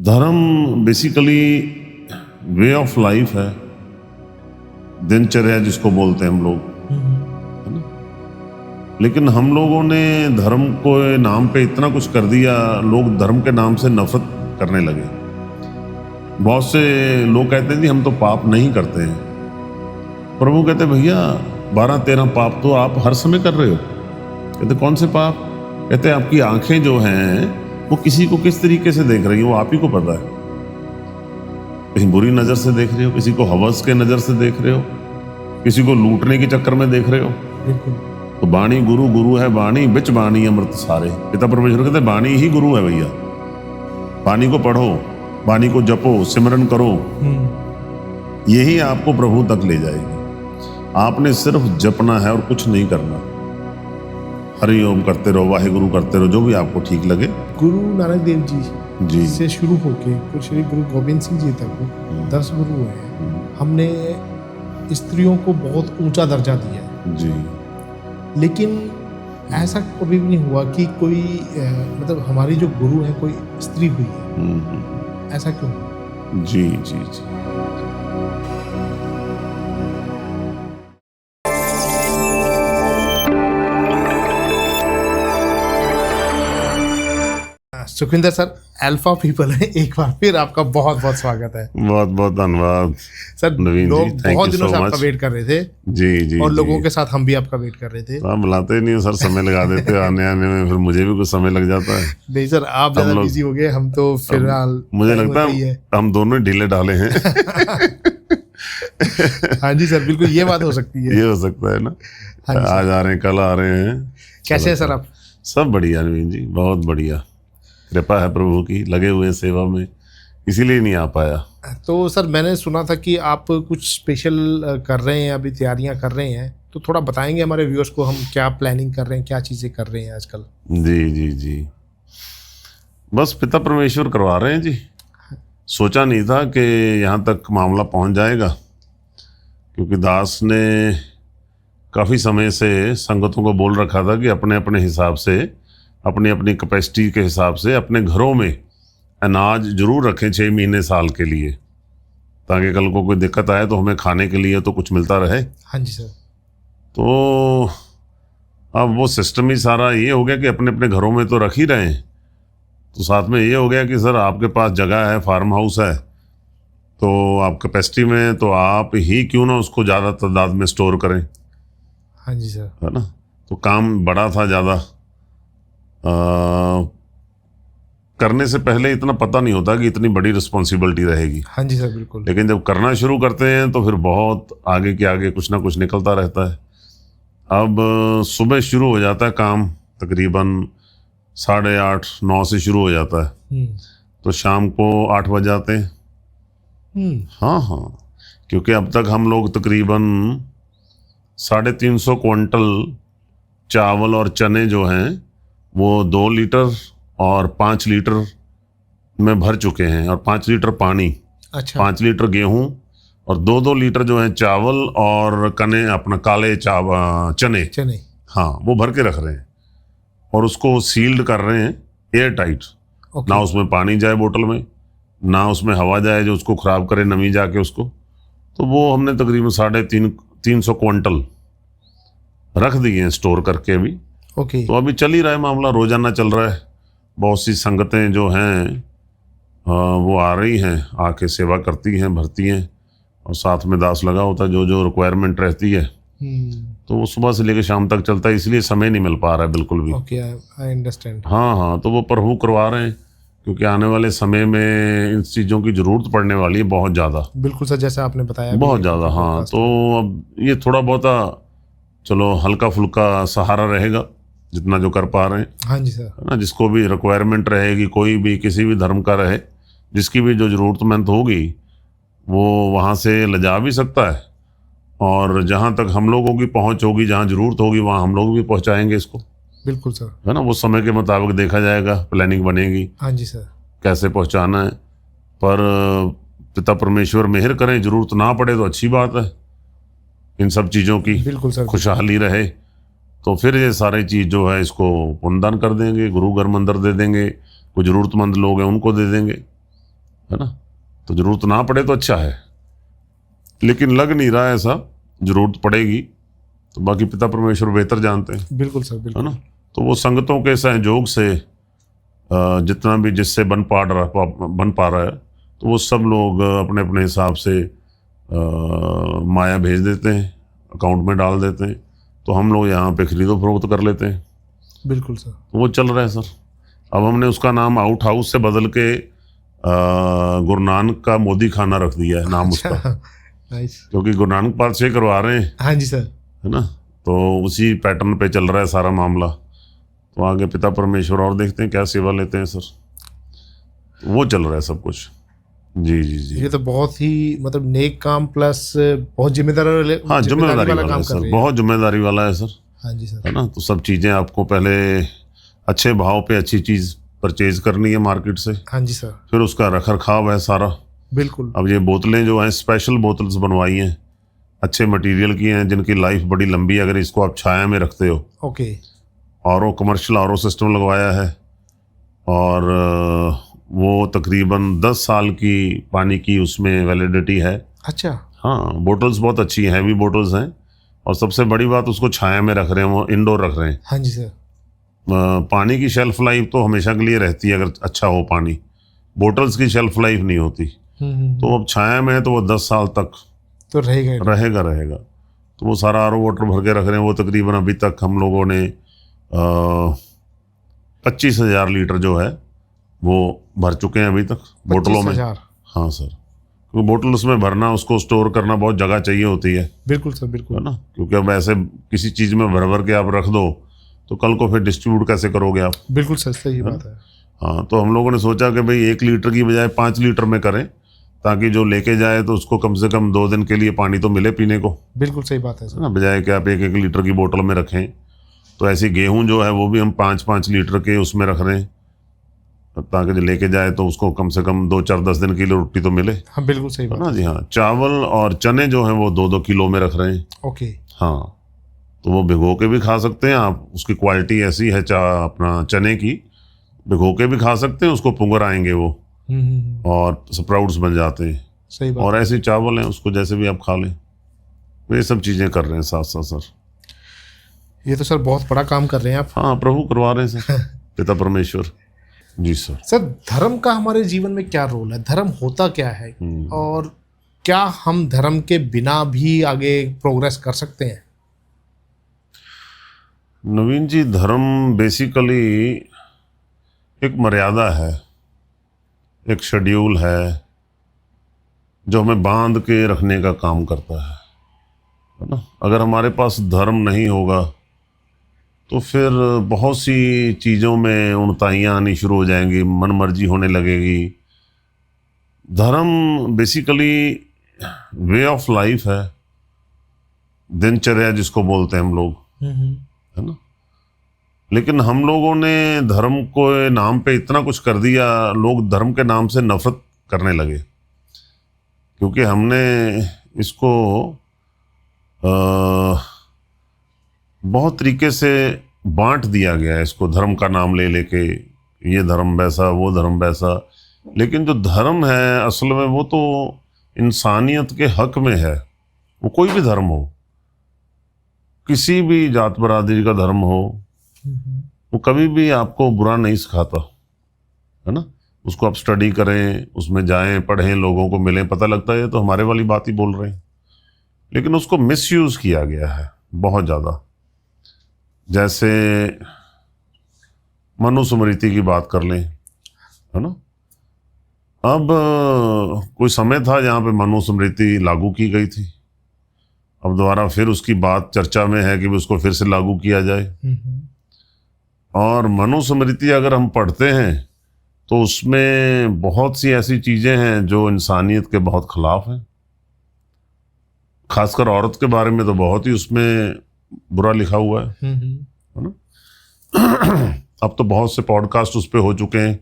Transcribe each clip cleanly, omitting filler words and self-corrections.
धर्म basically way of life है, दिनचर्या जिसको बोलते हैं हम लोग, है ना। लेकिन हम लोगों ने धर्म को नाम पे इतना कुछ कर दिया, लोग धर्म के नाम से नफरत करने लगे। बहुत से लोग कहते हैं जी हम तो पाप नहीं करते हैं। प्रभु कहते भैया 12-13 पाप तो आप हर समय कर रहे हो। कहते कौन से पाप? कहते आपकी आंखें जो हैं वो किसी को किस तरीके से देख रही है वो आप ही को पता है। कहीं बुरी नजर से देख रहे हो, किसी को हवस के नजर से देख रहे हो, किसी को लूटने के चक्कर में देख रहे हो। बिल्कुल। तो बाणी गुरु, गुरु है बाणी, बिच बाणी अमृत सारे। पिता परमेश्वर कहते बाणी ही गुरु है भैया। बाणी को पढ़ो, बाणी को जपो, सिमरन करो, यही आपको प्रभु तक ले जाएगी। आपने सिर्फ जपना है और कुछ नहीं करना। हरि ओम करते रहो, वाहे गुरु करते रहो, जो भी आपको ठीक लगे। गुरु नानक देव जी से शुरू होके कुछ श्री गुरु गोविंद सिंह जी तक 10 गुरु हैं। हमने स्त्रियों को बहुत ऊंचा दर्जा दिया है जी। लेकिन ऐसा कभी भी नहीं हुआ कि कोई मतलब हमारी जो गुरु है कोई स्त्री हुई है। ऐसा क्यों? जी जी जी। सुखविंदर सर, अल्फा पीपल है, एक बार फिर आपका बहुत बहुत स्वागत है। बहुत बहुत धन्यवाद सर। लोग बहुत दिनों से आपका वेट कर रहे थे। जी जी। और लोगों के साथ हम भी आपका वेट कर रहे थे। तो आप बुलाते नहीं हो सर, समय लगा देते आने में, फिर मुझे भी कुछ समय लग जाता है। नहीं सर, आप ज्यादा बिजी हो गए, हम तो फिलहाल मुझे लगता है हम दोनों ढीले ढाले हैं। हाँ जी सर, बिल्कुल ये बात हो सकती है। ये हो सकता है ना। आज आ रहे हैं, कल आ रहे हैं। कैसे है सर आप? सब बढ़िया नवीन जी, बहुत बढ़िया। कृपा है प्रभु की, लगे हुए सेवा में, इसीलिए नहीं आ पाया। तो सर मैंने सुना था कि आप कुछ स्पेशल कर रहे हैं, अभी तैयारियां कर रहे हैं, तो थोड़ा बताएंगे हमारे व्यूअर्स को हम क्या प्लानिंग कर रहे हैं, क्या चीज़ें कर रहे हैं आजकल? जी जी जी, बस पिता परमेश्वर करवा रहे हैं जी। सोचा नहीं था कि यहाँ तक मामला पहुँच जाएगा, क्योंकि दास ने काफ़ी समय से संगतों को बोल रखा था कि अपने अपने हिसाब से, अपनी अपनी कैपेसिटी के हिसाब से अपने घरों में अनाज जरूर रखें 6 महीने साल के लिए, ताकि कल को कोई दिक्कत आए तो हमें खाने के लिए तो कुछ मिलता रहे। हाँ जी सर। तो अब वो सिस्टम ही सारा ये हो गया कि अपने अपने घरों में तो रख ही रहे हैं। तो साथ में ये हो गया कि सर आपके पास जगह है, फार्म हाउस है, तो आप कैपेसिटी में, तो आप ही क्यों ना उसको ज़्यादा तादाद में स्टोर करें। हाँ जी सर। है ना। तो काम बड़ा था ज़्यादा। करने से पहले इतना पता नहीं होता कि इतनी बड़ी रिस्पॉन्सिबिलिटी रहेगी। हाँ जी सर, बिल्कुल। लेकिन जब करना शुरू करते हैं तो फिर बहुत आगे के आगे कुछ ना कुछ निकलता रहता है। अब सुबह शुरू हो जाता है काम, तकरीबन 8:30-9 से शुरू हो जाता है, तो शाम को 8 बज जाते हैं। हाँ हाँ, क्योंकि अब तक हम लोग तकरीबन 350 क्विंटल चावल और चने जो हैं वो 2 लीटर और 5 लीटर में भर चुके हैं, और 5 लीटर पानी। अच्छा। 5 लीटर गेहूं और 2-2 लीटर जो है चावल और कने अपना काले चने। हाँ, वो भर के रख रहे हैं और उसको सील्ड कर रहे हैं एयर टाइट। ना उसमें पानी जाए बोतल में, ना उसमें हवा जाए जो उसको खराब करे, नमी जाके उसको। तो वो हमने तकरीबन 350 क्विंटल रख दिए हैं स्टोर करके अभी। तो अभी चल ही रहा है मामला, रोजाना चल रहा है। बहुत सी संगतें जो हैं वो आ रही हैं, आके सेवा करती हैं, भरती हैं, और साथ में दास लगा होता है, जो जो रिक्वायरमेंट रहती है। तो वो सुबह से लेकर शाम तक चलता है, इसलिए समय नहीं मिल पा रहा है बिल्कुल भी। I understand. हाँ हाँ, तो वो प्रभु करवा रहे हैं, क्योंकि आने वाले समय में इन चीज़ों की ज़रूरत पड़ने वाली है बहुत ज़्यादा। बिल्कुल सर, जैसे आपने बताया, बहुत ज़्यादा। हाँ, तो अब ये थोड़ा बहुत चलो हल्का फुल्का सहारा रहेगा जितना जो कर पा रहे हैं। हाँ जी सर। है ना। जिसको भी रिक्वायरमेंट रहेगी, कोई भी किसी भी धर्म का रहे, जिसकी भी जो ज़रूरतमंद होगी वो वहाँ से ले जा भी सकता है, और जहाँ तक हम लोगों की पहुँच होगी, जहाँ ज़रूरत होगी वहाँ हम लोग भी पहुँचाएंगे इसको। बिल्कुल सर। है ना। वो समय के मुताबिक देखा जाएगा, प्लानिंग बनेगी। हाँ जी सर। कैसे पहुँचाना है, पर पिता परमेश्वर मेहर करें, ज़रूरत ना पड़े तो अच्छी बात है इन सब चीज़ों की। बिल्कुल सर। खुशहाली रहे, तो फिर ये सारी चीज़ जो है इसको पुण्यदान कर देंगे, गुरु घर मंदिर दे देंगे, कोई ज़रूरतमंद लोग हैं उनको दे देंगे। है ना। तो जरूरत ना पड़े तो अच्छा है, लेकिन लग नहीं रहा है ऐसा, जरूरत पड़ेगी तो बाकी पिता परमेश्वर बेहतर जानते हैं, बिल्कुल सर, है बिल्कुल। ना। तो वो संगतों के सहयोग से जितना भी जिससे बन पा रहा है, तो वो सब लोग अपने अपने हिसाब से माया भेज देते हैं, अकाउंट में डाल देते हैं, तो हम लोग यहाँ पे खरीदो फरोख्त कर लेते हैं। बिल्कुल सर। तो वो चल रहा है सर। अब हमने उसका नाम आउट हाउस से बदल के गुरु नानक का मोदी खाना रख दिया है नाम उसका, नाइस। क्योंकि गुरु नानक पातशाह करवा रहे हैं, हाँ जी सर। है ना। तो उसी पैटर्न पे चल रहा है सारा मामला। तो आगे पिता परमेश्वर और देखते हैं क्या सेवा लेते हैं सर। वो चल रहा है सब कुछ। जी जी जी। ये तो बहुत ही मतलब नेक काम प्लस बहुत जिम्मेदारी हाँ, जिम्मेदारी वाला काम है कर सर, रहे हैं। बहुत जिम्मेदारी वाला है सर, हाँ जी सर। है ना। तो सब चीज़ें आपको पहले अच्छे भाव पे अच्छी चीज़ परचेज करनी है मार्केट से, हाँ जी सर। फिर उसका रख रखाव है सारा। बिल्कुल। अब ये बोतलें जो हैं स्पेशल बोतल्स बनवाई हैं, अच्छे मटेरियल की हैं, जिनकी लाइफ बड़ी लंबी है। अगर इसको आप छाया में रखते हो, ओके। कमर्शियल आरओ सिस्टम लगवाया है, और वो तकरीबन 10 साल की पानी की उसमें वैलिडिटी है। अच्छा। हाँ, बोटल्स बहुत अच्छी हैं, हैवी बोटल्स हैं, और सबसे बड़ी बात उसको छाया में रख रहे हैं, वो इंडोर रख रहे हैं। हाँ जी सर। पानी की शेल्फ लाइफ तो हमेशा के लिए रहती है अगर अच्छा हो पानी, बोटल्स की शेल्फ लाइफ नहीं होती। तो अब छाया में है तो वो 10 साल तक तो रहेगा ही। रहेगा। तो वो सारा आरओ वाटर भर के रख रहे हैं। वो तकरीबन अभी तक हम लोगों ने 25,000 लीटर जो है वो भर चुके हैं अभी तक बोतलों में। 25,000। हाँ सर, क्योंकि बोतल्स में भरना, उसको स्टोर करना बहुत जगह चाहिए होती है बिल्कुल सर, बिल्कुल। है ना। क्योंकि अब ऐसे किसी चीज़ में भर भर के आप रख दो तो कल को फिर डिस्ट्रीब्यूट कैसे करोगे आप। बिल्कुल सर, सही बात है। हाँ, तो हम लोगों ने सोचा कि भाई 1 लीटर की बजाय 5 लीटर में करें, ताकि जो लेके जाए तो उसको कम से कम 2 दिन के लिए पानी तो मिले पीने को, बिल्कुल सही बात है है सर। ना, बजाय कि आप 1-1 लीटर की बोतल में रखें। तो ऐसी गेहूं जो है वो भी हम 5-5 लीटर के उसमें रख रहे हैं, ताकि जो लेके जाए तो उसको कम से कम 2-4-10 दिन के लिए रोटी तो मिले, हाँ बिल्कुल सही है बात ना है। जी। हाँ, चावल और चने जो हैं वो 2-2 किलो में रख रहे हैं। ओके। हाँ, तो वो भिगो के भी खा सकते हैं आप, उसकी क्वालिटी ऐसी है अपना चने की, भिगो के भी खा सकते हैं उसको, पुंगर आएंगे वो और स्प्राउट्स बन जाते हैं। सही बात। और ऐसे चावल हैं, उसको जैसे भी आप खा लें। तो ये सब चीज़ें कर रहे हैं साथ साथ सर। ये तो सर बहुत बड़ा काम कर रहे हैं आप। हाँ, प्रभु करवा रहे हैं सर, पिता परमेश्वर। जी सर। सर धर्म का हमारे जीवन में क्या रोल है? धर्म होता क्या है? और क्या हम धर्म के बिना भी आगे प्रोग्रेस कर सकते हैं? नवीन जी, धर्म बेसिकली एक मर्यादा है, एक शेड्यूल है जो हमें बांध के रखने का काम करता है ना। अगर हमारे पास धर्म नहीं होगा तो फिर बहुत सी चीज़ों में उणताइयाँ आनी शुरू हो जाएंगी, मन मर्जी होने लगेगी। धर्म बेसिकली वे ऑफ लाइफ है, दिनचर्या जिसको बोलते हैं हम लोग, है ना। लेकिन हम लोगों ने धर्म को नाम पे इतना कुछ कर दिया, लोग धर्म के नाम से नफरत करने लगे, क्योंकि हमने इसको बहुत तरीके से बांट दिया गया है इसको, धर्म का नाम ले लेके, ये धर्म वैसा, वो धर्म वैसा। लेकिन जो धर्म है असल में वो तो इंसानियत के हक में है। वो कोई भी धर्म हो, किसी भी जात बरादरी का धर्म हो, वो कभी भी आपको बुरा नहीं सिखाता, है ना। उसको आप स्टडी करें, उसमें जाएं, पढ़ें, लोगों को मिलें, पता लगता है तो हमारे वाली बात ही बोल रहे हैं। लेकिन उसको मिसयूज किया गया है बहुत ज़्यादा। जैसे मनुस्मृति की बात कर लें, है ना। अब कोई समय था जहाँ पे मनुस्मृति लागू की गई थी, अब दोबारा फिर उसकी बात चर्चा में है कि उसको फिर से लागू किया जाए। और मनुस्मृति अगर हम पढ़ते हैं तो उसमें बहुत सी ऐसी चीज़ें हैं जो इंसानियत के बहुत खिलाफ हैं। खासकर औरत के बारे में तो बहुत ही उसमें बुरा लिखा हुआ है ना। अब तो बहुत से पॉडकास्ट उस पर हो चुके हैं,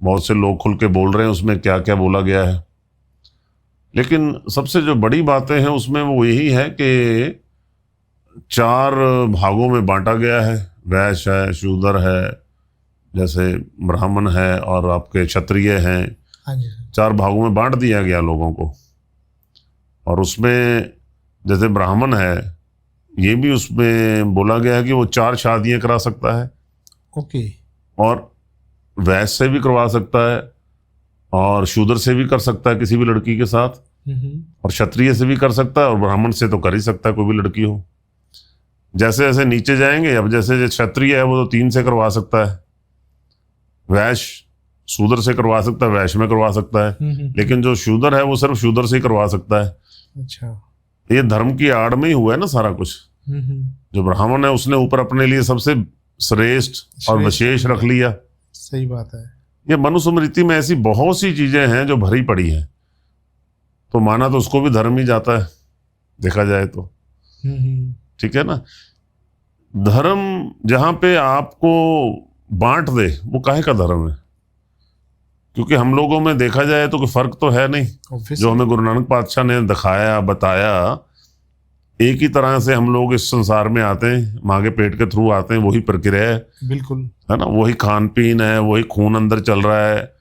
बहुत से लोग खुल के बोल रहे हैं उसमें क्या क्या बोला गया है। लेकिन सबसे जो बड़ी बातें हैं उसमें वो यही है कि 4 भागों में बांटा गया है। वैश्य है, शूद्र है, जैसे ब्राह्मण है, और आपके क्षत्रिय हैं, हाँ जी। 4 भागों में बांट दिया गया लोगों को। और उसमें जैसे ब्राह्मण है, ये भी उसमें बोला गया है कि वो 4 शादियां करा सकता है, ओके। और वैश्य से भी करवा सकता है, और शूद्र से भी कर सकता है किसी भी लड़की के साथ, और क्षत्रिय से भी कर सकता है, और ब्राह्मण से तो कर ही सकता है कोई भी लड़की हो। जैसे जैसे नीचे जाएंगे, अब जैसे जो क्षत्रिय है वो तो 3 से करवा सकता है, वैश्य शूद्र से करवा सकता है, वैश्य में करवा सकता है, लेकिन जो शूद्र है वो सिर्फ शूद्र से ही करवा सकता है। अच्छा। ये धर्म की आड़ में ही हुआ है ना सारा कुछ। जो ब्राह्मण है उसने ऊपर अपने लिए सबसे श्रेष्ठ और विशेष रख लिया। सही बात है। ये मनुस्मृति में ऐसी बहुत सी चीजें हैं जो भरी पड़ी हैं, तो माना तो उसको भी धर्म ही जाता है देखा जाए तो। ठीक है ना। धर्म जहां पे आपको बांट दे वो काहे का धर्म है? क्योंकि हम लोगों में देखा जाए तो कोई फर्क तो है नहीं। जो हमें गुरु नानक पातशाह ने दिखाया बताया, एक ही तरह से हम लोग इस संसार में आते हैं, माँ के पेट के थ्रू आते हैं, वही प्रक्रिया है। बिल्कुल है ना, वही खान पीन है, वही खून अंदर चल रहा है,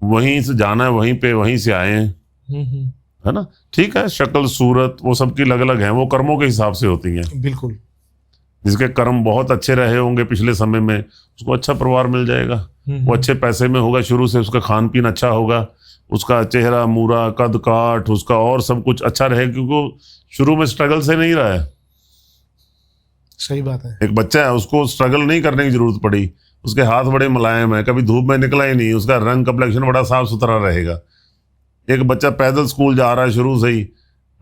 वहीं से जाना है, वहीं पे वहीं से आए हैं। है ना। ठीक है, शक्ल सूरत वो सबकी अलग अलग है, वो कर्मों के हिसाब से होती हैं। बिल्कुल। जिसके कर्म बहुत अच्छे रहे होंगे पिछले समय में, उसको अच्छा परिवार मिल जाएगा, वो अच्छे पैसे में होगा शुरू से, उसका खान पीन अच्छा होगा, उसका चेहरा मूरा कद काठ उसका और सब कुछ अच्छा रहे, क्योंकि वो शुरू में स्ट्रगल से नहीं रहा है। सही बात है। एक बच्चा है, उसको स्ट्रगल नहीं करने की जरूरत पड़ी, उसके हाथ बड़े मुलायम है, कभी धूप में निकला ही नहीं, उसका रंग कम्प्लेक्शन बड़ा साफ सुथरा रहेगा। एक बच्चा पैदल स्कूल जा रहा है शुरू से ही,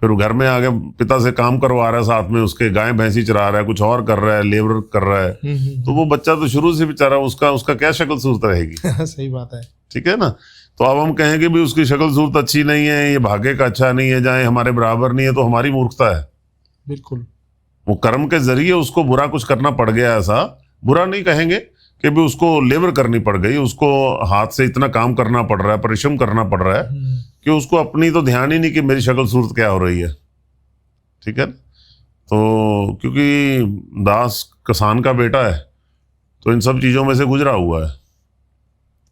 फिर वो घर में आके पिता से काम करवा रहा है, साथ में उसके गाय भैंसी चरा रहा है, कुछ और कर रहा है, लेबर कर रहा है, तो वो बच्चा तो शुरू से बेचारा उसका क्या शक्ल सूरत रहेगी। सही बात है। ठीक है ना। तो अब हम कहेंगे भी उसकी शक्ल सूरत अच्छी नहीं है, ये भाग्य का अच्छा नहीं है, जाए हमारे बराबर नहीं है, तो हमारी मूर्खता है। बिल्कुल। वो कर्म के जरिए उसको बुरा कुछ करना पड़ गया, ऐसा बुरा नहीं कहेंगे कि भी उसको लेबर करनी पड़ गई, उसको हाथ से इतना काम करना पड़ रहा है, परिश्रम करना पड़ रहा है कि उसको अपनी तो ध्यान ही नहीं कि मेरी शक्ल सूरत क्या हो रही है। ठीक है। तो क्योंकि दास किसान का बेटा है, तो इन सब चीजों में से गुजरा हुआ है।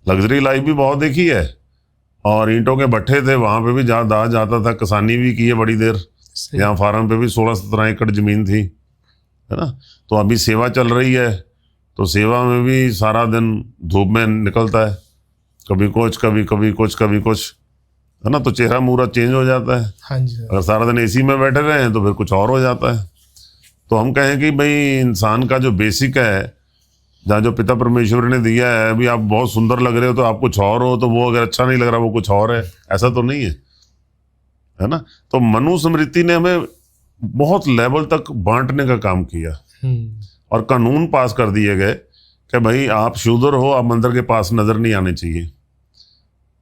लग्जरी लाइफ भी बहुत देखी है, और ईंटों के भट्ठे थे, वहां पे भी दास जाता था, किसानी भी की है बड़ी देर। यहाँ फार्म पे भी 16-17 एकड़ जमीन थी, है ना। तो अभी सेवा चल रही है, तो सेवा में भी सारा दिन धूप में निकलता है, कभी कुछ कभी कुछ कभी कुछ, है ना। तो चेहरा मूरा चेंज हो जाता है। हाँ जी। अगर सारा दिन एसी में बैठे रहे हैं तो फिर कुछ और हो जाता है। तो हम कहें कि भाई इंसान का जो बेसिक है, जहाँ जो पिता परमेश्वर ने दिया है, अभी आप बहुत सुंदर लग रहे हो तो आप कुछ और हो, तो वो अगर अच्छा नहीं लग रहा वो कुछ और है, ऐसा तो नहीं है ना। तो मनुस्मृति ने हमें बहुत लेवल तक बांटने का काम किया, और कानून पास कर दिए गए कि भाई आप शूद्र हो, आप मंदिर के पास नजर नहीं आने चाहिए।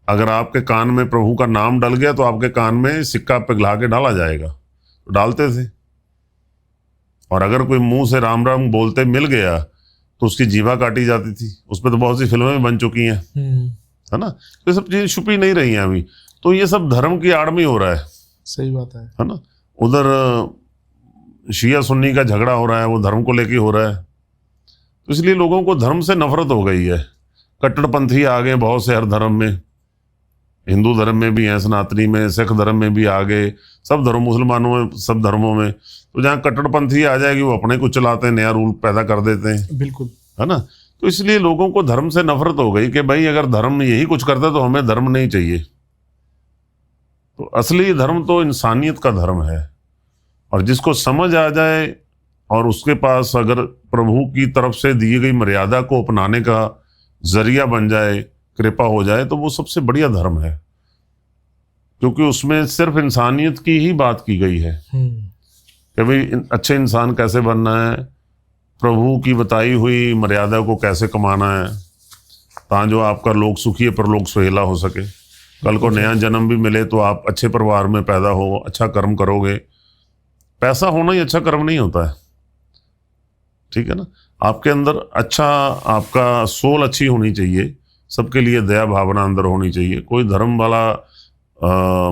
अगर आपके कान में प्रभु का नाम डल गया तो आपके कान में सिक्का पिघला के डाला जाएगा, तो डालते थे। और अगर कोई मुंह से राम राम बोलते मिल गया तो उसकी जीवा काटी जाती थी। उसमें तो बहुत सी फिल्में बन चुकी हैं, है ना। तो ये सब चीजें छुपी नहीं रही हैं अभी, तो ये सब धर्म की आड़ में हो रहा है। सही बात है ना। उधर शिया सुन्नी का झगड़ा हो रहा है, वो धर्म को लेके हो रहा है, तो इसलिए लोगों को धर्म से नफरत हो गई है। कट्टरपंथी आ गए बहुत से हर धर्म में, हिंदू धर्म में भी हैं, सनातनी में, सिख धर्म में भी आ गए, सब धर्म, मुसलमानों में, सब धर्मों में। तो जहाँ कट्टरपंथी आ जाएगी वो अपने को चलाते हैं, नया रूल पैदा कर देते हैं। बिल्कुल। है ना। तो इसलिए लोगों को धर्म से नफरत हो गई कि भाई अगर धर्म यही कुछ करता है तो हमें धर्म नहीं चाहिए। तो असली धर्म तो इंसानियत का धर्म है, और जिसको समझ आ जाए और उसके पास अगर प्रभु की तरफ से दी गई मर्यादा को अपनाने का जरिया बन जाए, कृपा हो जाए, तो वो सबसे बढ़िया धर्म है, क्योंकि उसमें सिर्फ इंसानियत की ही बात की गई है कि भाई अच्छे इंसान कैसे बनना है, प्रभु की बताई हुई मर्यादा को कैसे कमाना है, ताकि जो आपका लोक सुखी है परलोक सुहेला हो सके। कल को नया जन्म भी मिले तो आप अच्छे परिवार में पैदा हो, अच्छा कर्म करोगे। पैसा होना ही अच्छा कर्म नहीं होता है। ठीक है ना। आपके अंदर अच्छा, आपका सोल अच्छी होनी चाहिए, सबके लिए दया भावना अंदर होनी चाहिए। कोई धर्म वाला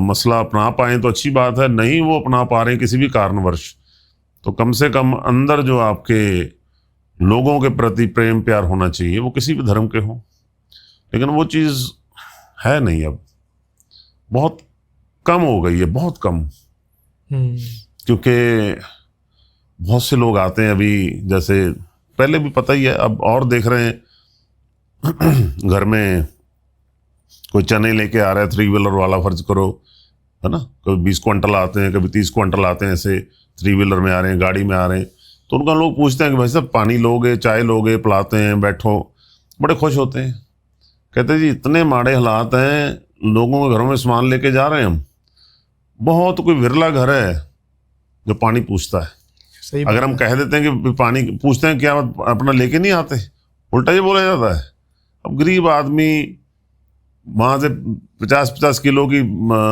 मसला अपना पाए तो अच्छी बात है, नहीं वो अपना पा रहे किसी भी कारणवश, तो कम से कम अंदर जो आपके लोगों के प्रति प्रेम प्यार होना चाहिए, वो किसी भी धर्म के हो। लेकिन वो चीज़ है नहीं अब। बहुत कम हो गई है, बहुत कम। क्योंकि बहुत से लोग आते हैं अभी, जैसे पहले भी पता ही है, अब और देख रहे हैं घर में कोई चने लेके आ रहा है 3 व्हीलर वाला, फर्ज करो, है ना, कभी 20 क्विंटल आते हैं, कभी 30 क्विंटल आते हैं, ऐसे 3 व्हीलर में आ रहे हैं, गाड़ी में आ रहे हैं। तो उनका लोग पूछते हैं कि भाई साहब पानी लोगे, चाय लोगे, पिलाते हैं, बैठो, बड़े खुश होते हैं। कहते हैं जी इतने माड़े हालात हैं, लोगों के घरों में सामान लेके जा रहे हैं हम, बहुत कोई विरला घर है जो पानी पूछता है। सही अगर हम कह देते हैं कि पानी पूछते हैं, क्या अपना लेके नहीं आते, उल्टा ये बोला जाता है। अब गरीब आदमी वहां से 50-50 किलो की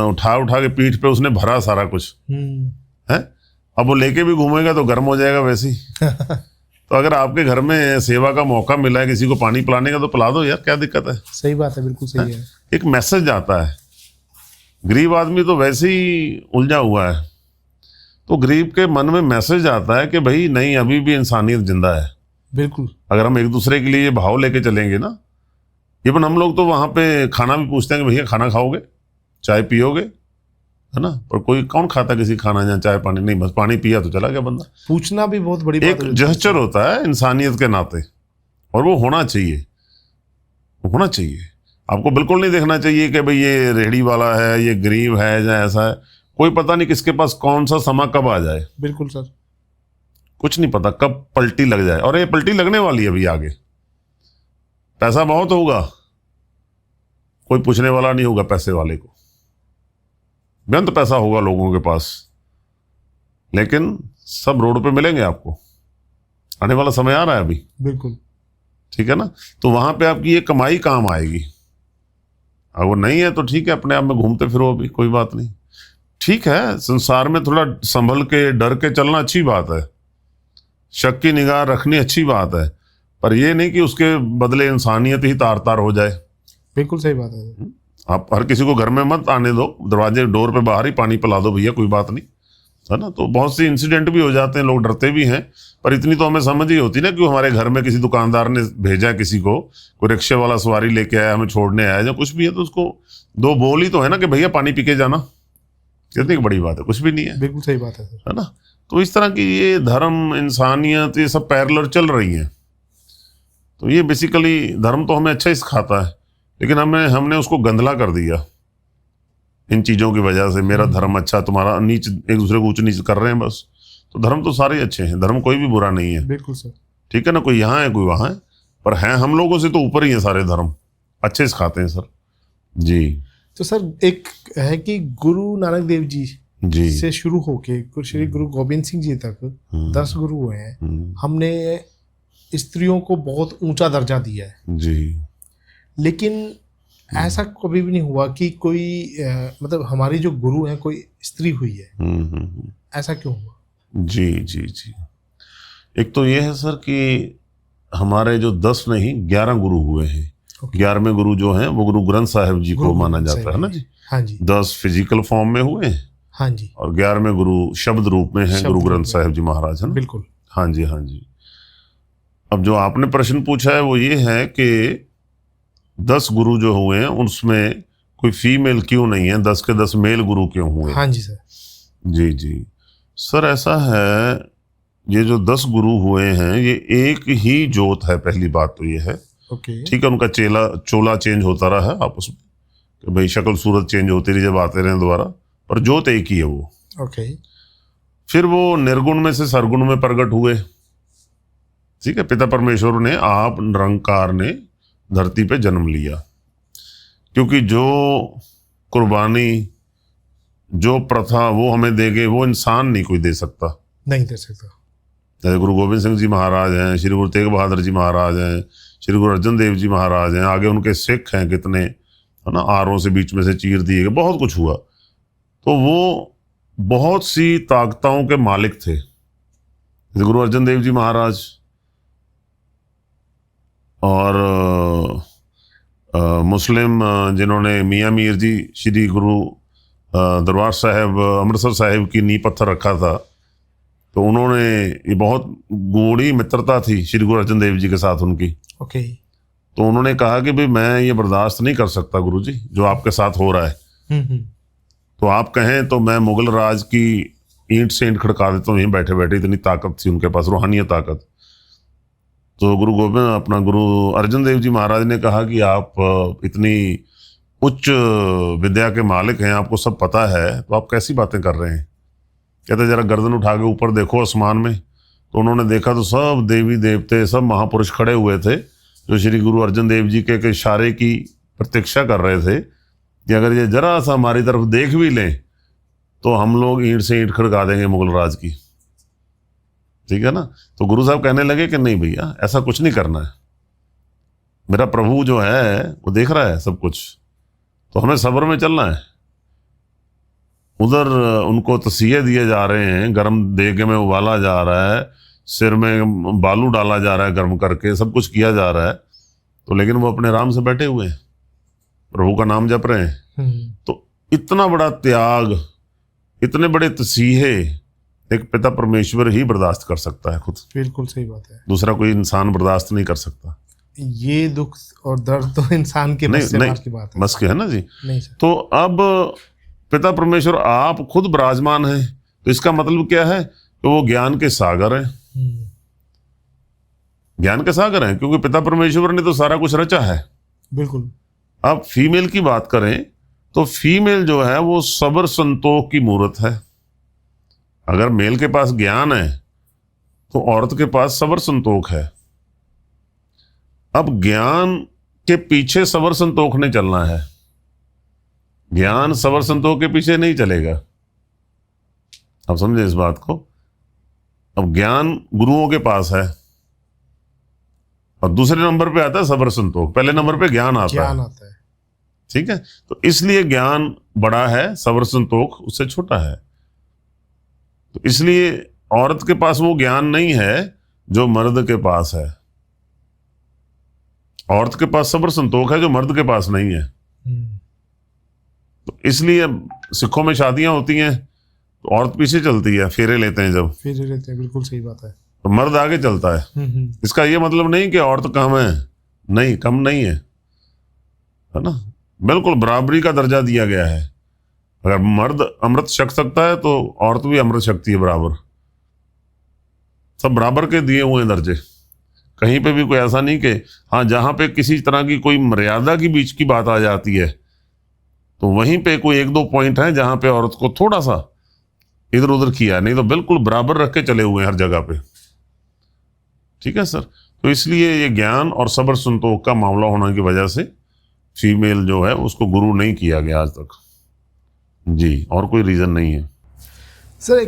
उठा के पीठ पे उसने भरा सारा कुछ है, अब वो लेके भी घूमेगा तो गर्म हो जाएगा वैसे ही। तो अगर आपके घर में सेवा का मौका मिला है किसी को पानी पिलाने का, तो पिला दो यार, क्या दिक्कत है। सही बात है, बिल्कुल सही है। एक मैसेज आता है। गरीब आदमी तो वैसे ही उलझा हुआ है, तो गरीब के मन में मैसेज आता है कि भाई नहीं, अभी भी इंसानियत जिंदा है। बिल्कुल। अगर हम एक दूसरे के लिए भाव लेके चलेंगे ना, इवन हम लोग तो वहां पे खाना भी पूछते हैं कि भैया खाना खाओगे, चाय पियोगे, है ना, पर कोई कौन खाता किसी खाना या चाय पानी, नहीं, बस पानी पिया तो चला गया बंदा। पूछना भी बहुत बड़ी बात एक जेस्चर होता है इंसानियत के नाते, और वो होना चाहिए, होना चाहिए। आपको बिल्कुल नहीं देखना चाहिए कि भाई ये रेहड़ी वाला है, ये गरीब है या ऐसा है। कोई पता नहीं किसके पास कौन सा समा कब आ जाए। बिल्कुल सर, कुछ नहीं पता कब पलटी लग जाए, और ये पलटी लगने वाली है अभी आगे। पैसा बहुत होगा, कोई पूछने वाला नहीं होगा पैसे वाले को, बेअंत पैसा होगा लोगों के पास, लेकिन सब रोड पे मिलेंगे आपको। आने वाला समय आ रहा है अभी। बिल्कुल ठीक है ना, तो वहां पे आपकी ये कमाई काम आएगी। अगर वो नहीं है तो ठीक है, अपने आप में घूमते फिरो, अभी कोई बात नहीं। ठीक है, संसार में थोड़ा संभल के डर के चलना अच्छी बात है, शक की निगाह रखनी अच्छी बात है, पर ये नहीं कि उसके बदले इंसानियत ही तार तार हो जाए। बिल्कुल सही बात है। आप हर किसी को घर में मत आने दो, दरवाजे डोर पे बाहर ही पानी पिला दो भैया, कोई बात नहीं, है ना। तो बहुत सी इंसिडेंट भी हो जाते हैं, लोग डरते भी हैं, पर इतनी तो हमें समझ ही होती ना कि हमारे घर में किसी दुकानदार ने भेजा किसी को, कोई रिक्शे वाला सवारी लेके आया, हमें छोड़ने आया या कुछ भी है, तो उसको 2 बोल ही तो है ना कि भैया पानी पी के जाना। कितनी बड़ी बात है, कुछ भी नहीं है। बिल्कुल सही बात है सर। है ना। तो इस तरह की ये धर्म, इंसानियत, ये सब पैरेलल चल रही हैं। तो ये बेसिकली धर्म तो हमें अच्छा ही सिखाता है, लेकिन हमने उसको गंधला कर दिया इन चीज़ों की वजह से। मेरा धर्म अच्छा, तुम्हारा नीच, एक दूसरे को ऊंच नीच कर रहे हैं बस। तो धर्म तो सारे अच्छे हैं, धर्म कोई भी बुरा नहीं है। बिल्कुल सर। ठीक है ना, कोई यहाँ है कोई वहाँ है, पर हैं हम लोगों से तो ऊपर ही है सारे धर्म, अच्छे सिखाते हैं सर जी। तो सर एक है कि गुरु नानक देव जी जी से शुरू होके श्री गुरु गोविंद सिंह जी तक 10 गुरु हुए हैं। हमने स्त्रियों को बहुत ऊंचा दर्जा दिया है जी, लेकिन ऐसा कभी भी नहीं हुआ कि कोई मतलब हमारी जो गुरु हैं कोई स्त्री हुई है। ऐसा क्यों हुआ? जी जी जी। एक तो ये है सर कि हमारे जो 10 नहीं 11 गुरु हुए हैं। 11वें गुरु जो हैं वो गुरु ग्रंथ साहिब जी को माना जाता है ना जी। हाँ जी। 10 फिजिकल फॉर्म में हुए हैं, हाँ जी, और 11वें गुरु शब्द रूप में हैं, गुरु ग्रंथ साहिब जी महाराज, है ना। बिल्कुल। हाँ जी, हाँ जी। अब जो आपने प्रश्न पूछा है वो ये है कि 10 गुरु जो हुए हैं उसमें कोई फीमेल क्यों नहीं है, 10 के 10 मेल गुरु क्यों हुए? हाँ जी सर। जी जी सर, ऐसा है, ये जो 10 गुरु हुए हैं ये एक ही जोत है। पहली बात तो ये है, ओके, ठीक है, उनका चोला चेंज होता रहा है आपस में, कि भाई शक्ल सूरत चेंज होती रही जब आते रहे दोबारा, पर जोत एक ही है वो। ओके। फिर वो निर्गुण में से सरगुण में प्रकट हुए। ठीक है, पिता परमेश्वर ने, आप निरंकार ने धरती पे जन्म लिया, क्योंकि जो कुर्बानी, जो प्रथा वो हमें देंगे वो इंसान नहीं कोई दे सकता, नहीं दे सकता। जैसे गुरु गोविंद सिंह जी महाराज हैं, श्री गुरु तेग बहादुर जी महाराज हैं, श्री गुरु अर्जन देव जी महाराज हैं, आगे उनके सिख हैं कितने, है ना, आरों से बीच में से चीर दिए गए, बहुत कुछ हुआ। तो वो बहुत सी ताकतों के मालिक थे। जैसे गुरु अर्जन देव जी महाराज और मुस्लिम जिन्होंने मियाँ मीर जी श्री गुरु दरबार साहिब अमृतसर साहिब की नींव पत्थर रखा था, तो उन्होंने, ये बहुत गूढ़ी मित्रता थी श्री गुरु अर्जन देव जी के साथ उनकी। ओके। तो उन्होंने कहा कि भाई मैं ये बर्दाश्त नहीं कर सकता गुरु जी जो आपके साथ हो रहा है, तो आप कहें तो मैं मुगल राज की ईंट से ईंट खड़का देता हूँ यहीं बैठे बैठे, इतनी ताकत थी उनके पास, रूहानी ताकत। तो गुरु अर्जन देव जी महाराज ने कहा कि आप इतनी उच्च विद्या के मालिक हैं, आपको सब पता है, तो आप कैसी बातें कर रहे हैं। कहते जरा गर्दन उठा के ऊपर देखो आसमान में। तो उन्होंने देखा तो सब देवी देवते, सब महापुरुष खड़े हुए थे, जो श्री गुरु अर्जन देव जी के इशारे की प्रतीक्षा कर रहे थे कि अगर ये जरा सा हमारी तरफ देख भी लें तो हम लोग ईंट से ईंट खड़का देंगे मुगल राज की। ठीक है ना। तो गुरु साहब कहने लगे कि नहीं भैया, ऐसा कुछ नहीं करना है, मेरा प्रभु जो है वो देख रहा है सब कुछ, तो हमें सब्र में चलना है। उधर उनको तसीहे दिए जा रहे हैं, गर्म देगे में उबाला जा रहा है, सिर में बालू डाला जा रहा है गर्म करके, सब कुछ किया जा रहा है, तो लेकिन वो अपने आराम से बैठे हुए हैं, प्रभु का नाम जप रहे हैं। तो इतना बड़ा त्याग, इतने बड़े तसीहे एक पिता परमेश्वर ही बर्दाश्त कर सकता है खुद। बिल्कुल सही बात है। दूसरा कोई इंसान बर्दाश्त नहीं कर सकता। ये दुख और दर्द तो इंसान के बस से बाहर की बात है। बस की है ना जी। नहीं सर। तो अब पिता परमेश्वर आप खुद विराजमान हैं, तो इसका मतलब क्या है कि वो ज्ञान के सागर हैं। ज्ञान के सागर हैं क्योंकि पिता परमेश्वर ने तो सारा कुछ रचा है। बिल्कुल। अब फीमेल की बात करें तो फीमेल जो है वो सबर संतोष की मूर्त है। अगर मेल के पास ज्ञान है तो औरत के पास सबर संतोष है। अब ज्ञान के पीछे सबर संतोष नहीं चलना है, ज्ञान सबर संतोष के पीछे नहीं चलेगा। अब समझे इस बात को। अब ज्ञान गुरुओं के पास है और दूसरे नंबर पे आता है सबर संतोष, पहले नंबर पे ज्ञान आता है। ठीक है। तो इसलिए ज्ञान बड़ा है, सबर संतोष उससे छोटा है। तो इसलिए औरत के पास वो ज्ञान नहीं है जो मर्द के पास है। औरत के पास सबर संतोष है जो मर्द के पास नहीं है। तो इसलिए सिखों में शादियां होती हैं तो औरत पीछे चलती है, फेरे लेते हैं जब। फेरे लेते हैं, बिल्कुल सही बात है। तो मर्द आगे चलता है। इसका ये मतलब नहीं कि औरत कम है, नहीं, कम नहीं है ना। बिल्कुल बराबरी का दर्जा दिया गया है। अगर मर्द अमृत छक सकता है तो औरत भी अमृत शक्ति है बराबर। सब बराबर के दिए हुए हैं दर्जे। कहीं पे भी कोई ऐसा नहीं कि हाँ जहां पे किसी तरह की कोई मर्यादा की बीच की बात आ जाती है तो वहीं पे कोई एक दो पॉइंट है जहां पे औरत को थोड़ा सा इधर उधर किया, नहीं तो बिल्कुल बराबर रख के चले हुए हैं हर जगह पे। ठीक है सर। तो इसलिए ये ज्ञान और सबर संतोष का मामला होने की वजह से फीमेल जो है उसको गुरु नहीं किया गया आज तक जी, और कोई रीजन नहीं है। सर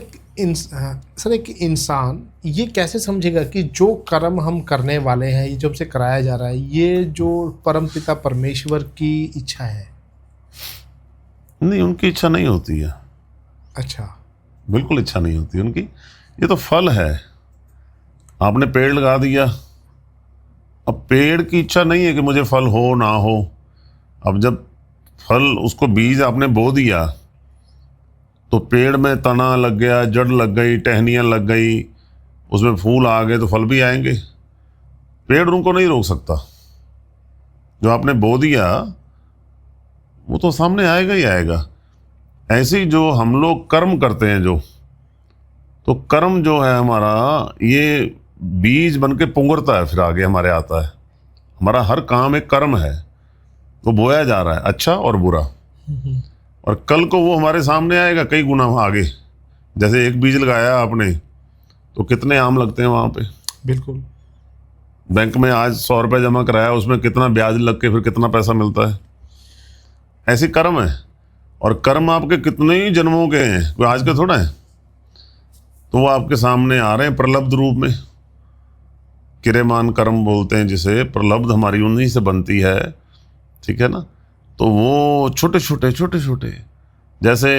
एक इंसान ये कैसे समझेगा कि जो कर्म हम करने वाले हैं, ये जब से कराया जा रहा है, ये जो परमपिता परमेश्वर की इच्छा है? नहीं, उनकी इच्छा नहीं होती है। अच्छा। बिल्कुल इच्छा नहीं होती उनकी। ये तो फल है। आपने पेड़ लगा दिया, अब पेड़ की इच्छा नहीं है कि मुझे फल हो ना हो। अब जब फल, उसको बीज आपने बो दिया तो पेड़ में तना लग गया, जड़ लग गई, टहनियाँ लग गई, उसमें फूल आ गए तो फल भी आएंगे। पेड़ उनको नहीं रोक सकता। जो आपने बो दिया वो तो सामने आएगा ही आएगा। ऐसे ही जो हम लोग कर्म करते हैं तो कर्म जो है हमारा, ये बीज बन के पुंगरता है, फिर आगे हमारे आता है। हमारा हर काम एक कर्म है, तो बोया जा रहा है, अच्छा और बुरा। और कल को वो हमारे सामने आएगा कई गुना आगे। जैसे एक बीज लगाया आपने तो कितने आम लगते हैं वहाँ पे। बिल्कुल। बैंक में आज 100 रुपये जमा कराया, उसमें कितना ब्याज लग के फिर कितना पैसा मिलता है। ऐसी कर्म है। और कर्म आपके कितने ही जन्मों के हैं, कोई आज के थोड़ा है। तो वो आपके सामने आ रहे हैं प्रलब्ध रूप में। किरेमान कर्म बोलते हैं जिसे, प्रलब्ध हमारी उन्हीं से बनती है। ठीक है ना। तो वो छोटे छोटे जैसे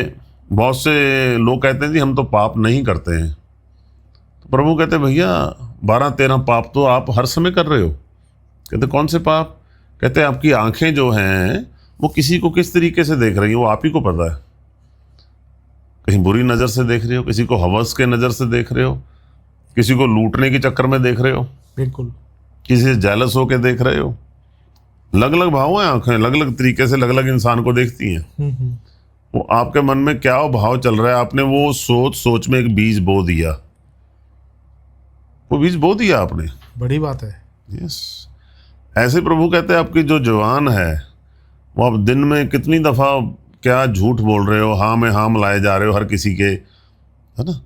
बहुत से लोग कहते हैं जी हम तो पाप नहीं करते हैं, तो प्रभु कहते भैया 12-13 पाप तो आप हर समय कर रहे हो। कहते कौन से पाप? कहते आपकी आंखें जो हैं वो किसी को किस तरीके से देख रही है, वो आप ही को पता है। कहीं बुरी नज़र से देख रहे हो, किसी को हवस के नज़र से देख रहे हो, किसी को लूटने के चक्कर में देख रहे हो, बिल्कुल, किसी से जेलस होके देख रहे हो। अलग अलग भाव हैं आंखें, अलग अलग तरीके से अलग अलग इंसान को देखती हैं। वो आपके मन में क्या भाव चल रहा है, आपने वो सोच में एक बीज बो दिया, वो बीज बो दिया आपने। बड़ी बात है। यस, ऐसे प्रभु कहते हैं आपकी जो जवान है वो आप दिन में कितनी दफा क्या झूठ बोल रहे हो, हाँ में हाँ मिलाए जा रहे हो हर किसी के, है ना।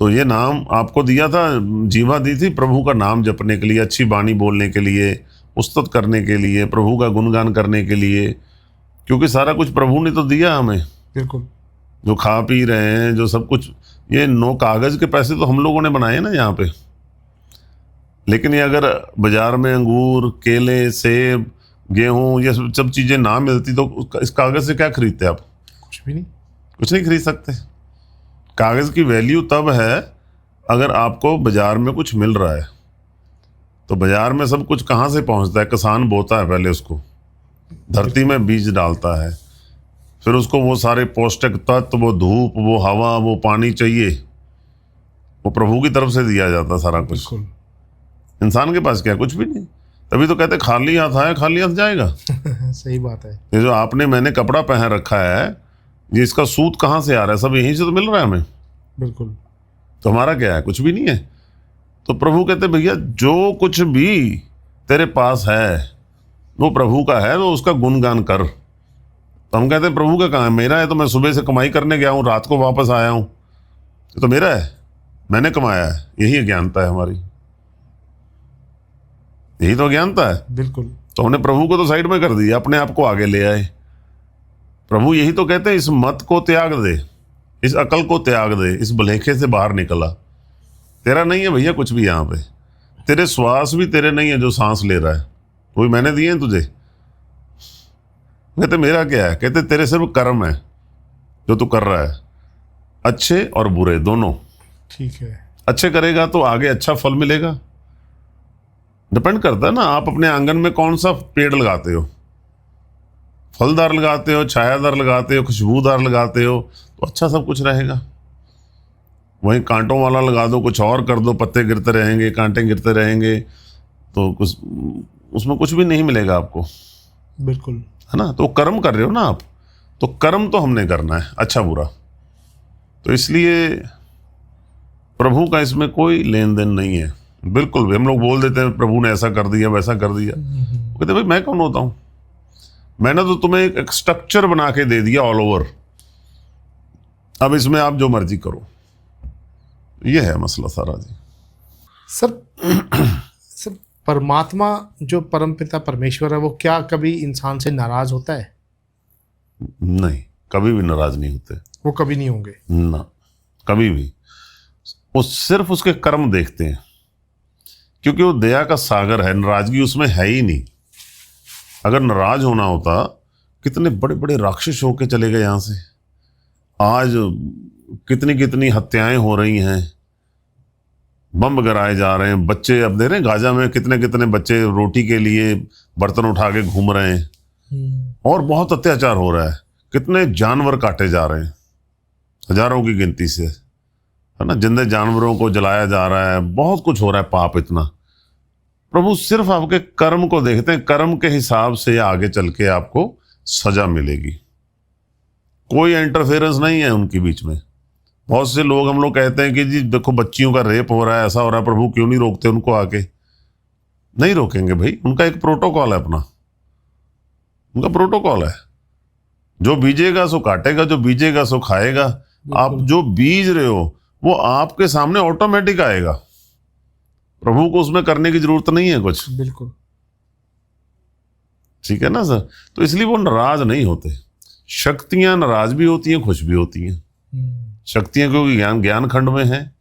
तो ये नाम आपको दिया था, जीवा दी थी प्रभु का नाम जपने के लिए, अच्छी बाणी बोलने के लिए, उस्तत करने के लिए, प्रभु का गुणगान करने के लिए, क्योंकि सारा कुछ प्रभु ने तो दिया हमें। बिल्कुल। जो खा पी रहे हैं, जो सब कुछ, ये 9 कागज के पैसे तो हम लोगों ने बनाए ना यहाँ पे। लेकिन ये अगर बाजार में अंगूर, केले, सेब, गेहूं, ये सब चीजें ना मिलती तो इस कागज से क्या खरीदते आप? कुछ भी नहीं। कुछ नहीं खरीद सकते। कागज की वैल्यू तब है अगर आपको बाजार में कुछ मिल रहा है। तो बाजार में सब कुछ कहाँ से पहुंचता है? किसान बोता है पहले, उसको धरती में बीज डालता है, फिर उसको वो सारे पौष्टिक तत्व, वो धूप, वो हवा, वो पानी चाहिए, वो प्रभु की तरफ से दिया जाता है सारा कुछ। बिल्कुल। इंसान के पास क्या, कुछ भी नहीं। तभी तो कहते खाली हाथ आया खाली हाथ जाएगा। सही बात है। ये जो आपने मैंने कपड़ा पहन रखा है, ये इसका सूत कहाँ से आ रहा है? सब यहीं से तो मिल रहा है हमें। बिल्कुल। तो हमारा क्या है? कुछ भी नहीं है। तो प्रभु कहते भैया जो कुछ भी तेरे पास है वो प्रभु का है, तो उसका गुणगान कर। तो हम कहते हैं प्रभु का कहाँ है? मेरा है तो मैं सुबह से कमाई करने गया हूँ, रात को वापस आया हूँ, ये तो मेरा है, मैंने कमाया है। यही अज्ञानता है हमारी, यही तो अज्ञानता है। बिल्कुल। तो हमने प्रभु को तो साइड में कर दिया, अपने आप को आगे ले आए। प्रभु यही तो कहते हैं, इस मत को त्याग दे, इस अकल को त्याग दे, इस भलेखे से बाहर निकला। तेरा नहीं है भैया कुछ भी यहाँ पे, तेरे श्वास भी तेरे नहीं है जो सांस ले रहा है, वही मैंने दिए हैं तुझे। कहते मेरा क्या है? कहते तेरे सिर्फ कर्म है जो तू कर रहा है, अच्छे और बुरे दोनों। ठीक है। अच्छे करेगा तो आगे अच्छा फल मिलेगा। डिपेंड करता है ना, आप अपने आंगन में कौन सा पेड़ लगाते हो, फलदार लगाते हो, छायादार लगाते हो, खुशबूदार लगाते हो, तो अच्छा सब कुछ रहेगा। वहीं कांटों वाला लगा दो, कुछ और कर दो, पत्ते गिरते रहेंगे, कांटे गिरते रहेंगे, तो कुछ उसमें कुछ भी नहीं मिलेगा आपको, बिल्कुल। है ना। तो कर्म कर रहे हो ना आप, तो कर्म तो हमने करना है, अच्छा बुरा। तो इसलिए प्रभु का इसमें कोई लेन देन नहीं है बिल्कुल भी। हम लोग बोल देते हैं प्रभु ने ऐसा कर दिया, वैसा कर दिया। कहते भाई मैं कौन होता हूं? मैंने तो तुम्हें एक स्ट्रक्चर बना के दे दिया ऑल ओवर, अब इसमें आप जो मर्जी करो। ये है मसला सारा जी। सर परमात्मा जो परमपिता परमेश्वर है, वो क्या कभी इंसान से नाराज होता है? नहीं, कभी भी नाराज नहीं होते। वो कभी नहीं होंगे ना, कभी भी। वो सिर्फ उसके कर्म देखते हैं, क्योंकि वो दया का सागर है, नाराजगी उसमें है ही नहीं। अगर नाराज होना होता, कितने बड़े बड़े राक्षस होके चले गए यहाँ से। आज कितनी कितनी हत्याएं हो रही हैं, बम गिराए जा रहे हैं, बच्चे अब दे रहे हैं गाजा में, कितने कितने बच्चे रोटी के लिए बर्तन उठा के घूम रहे हैं, और बहुत अत्याचार हो रहा है। कितने जानवर काटे जा रहे हैं, हजारों की गिनती से, है ना। जिंदे जानवरों को जलाया जा रहा है, बहुत कुछ हो रहा है, पाप इतना। प्रभु सिर्फ आपके कर्म को देखते हैं, कर्म के हिसाब से आगे चल के आपको सजा मिलेगी। कोई इंटरफेरेंस नहीं है उनके बीच में। बहुत से लोग, हम लोग कहते हैं कि जी देखो बच्चियों का रेप हो रहा है, ऐसा हो रहा है, प्रभु क्यों नहीं रोकते उनको आके? नहीं रोकेंगे भाई, उनका एक प्रोटोकॉल है अपना, उनका प्रोटोकॉल है। जो बीजेगा सो काटेगा, जो बीजेगा सो खाएगा। आप जो बीज रहे हो वो आपके सामने ऑटोमेटिक आएगा, प्रभु को उसमें करने की जरूरत नहीं है कुछ। बिल्कुल। ठीक है ना सर। तो इसलिए वो नाराज नहीं होते। शक्तियां नाराज भी होती हैं, खुश भी होती हैं। शक्तियां क्योंकि ज्ञान खंड में हैं,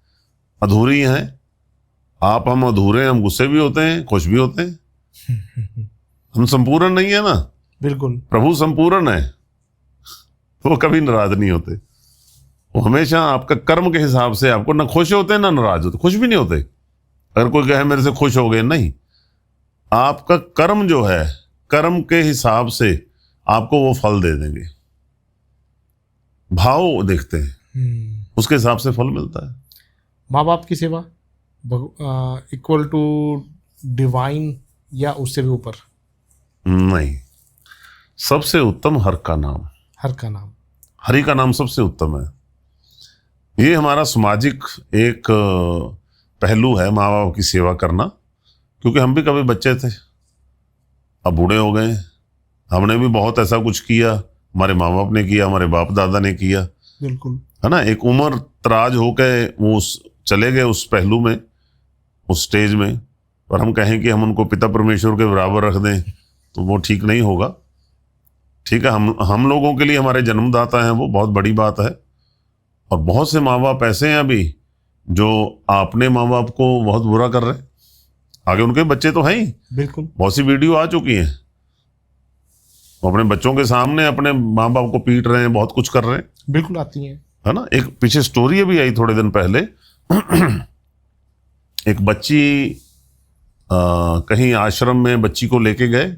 अधूरी हैं। आप हम अधूरे हैं, हम गुस्से भी होते हैं, खुश भी होते हैं। हम संपूर्ण नहीं है ना। बिल्कुल। प्रभु संपूर्ण है, तो वो कभी नाराज नहीं होते। वो हमेशा आपका कर्म के हिसाब से आपको ना खुश होते हैं ना नाराज होते, खुश भी नहीं होते। अगर कोई कहे मेरे से खुश हो गए, नहीं, आपका कर्म जो है, कर्म के हिसाब से आपको वो फल दे देंगे। भाव देखते हैं, उसके हिसाब से फल मिलता है। माँ बाप की सेवा इक्वल टू डिवाइन या उससे भी ऊपर? नहीं, सबसे उत्तम हर का नाम। हर का नाम। हरि का नाम सबसे उत्तम है। ये हमारा सामाजिक एक पहलू है, माँ बाप की सेवा करना, क्योंकि हम भी कभी बच्चे थे, अब बूढ़े हो गए, हमने भी बहुत ऐसा कुछ किया, हमारे माँ बाप ने किया, हमारे बाप दादा ने किया, बिल्कुल, है ना। एक उम्र तराज होकर वो चले गए उस पहलू में, उस स्टेज में, और हम कहें कि हम उनको पिता परमेश्वर के बराबर रख दें तो वो ठीक नहीं होगा। ठीक है, हम लोगों के लिए हमारे जन्मदाता हैं, वो बहुत बड़ी बात है। और बहुत से माँ बाप ऐसे हैं अभी जो अपने माँ बाप को बहुत बुरा कर रहे हैं, आगे उनके बच्चे तो हैं ही, बिल्कुल, बहुत सी वीडियो आ चुकी हैं, वो अपने बच्चों के सामने अपने माँ बाप को पीट रहे हैं, बहुत कुछ कर रहे हैं, बिल्कुल आती हैं, है ना। एक पीछे स्टोरी अभी आई थोड़े दिन पहले, एक बच्ची कहीं आश्रम में बच्ची को लेके गए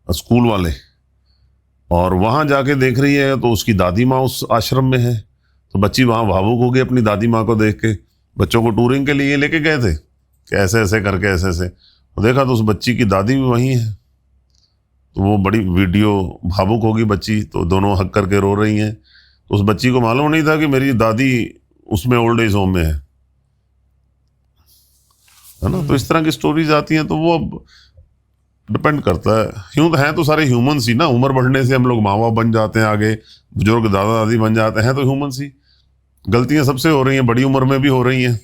स्कूल वाले, और वहां जाके देख रही है तो उसकी दादी माँ उस आश्रम में है, तो बच्ची वहां भावुक हो गई अपनी दादी माँ को देख के। बच्चों को टूरिंग के लिए लेके गए थे कि ऐसे ऐसे करके ऐसे ऐसे, वो देखा तो उस बच्ची की दादी भी वहीं है, तो वो बड़ी वीडियो भावुक होगी बच्ची, तो दोनों हक करके रो रही हैं। तो उस बच्ची को मालूम नहीं था कि मेरी दादी उसमें ओल्ड एज होम में है ना। तो इस तरह की स्टोरीज आती हैं, तो वो अब डिपेंड करता है। हैं तो सारे ह्यूमंस ही ना, उम्र बढ़ने से हम लोग माँ बाप बन जाते हैं, आगे बुजुर्ग दादा दादी बन जाते हैं, तो ह्यूमंस ही। गलतियां सबसे हो रही हैं, बड़ी उम्र में भी हो रही हैं।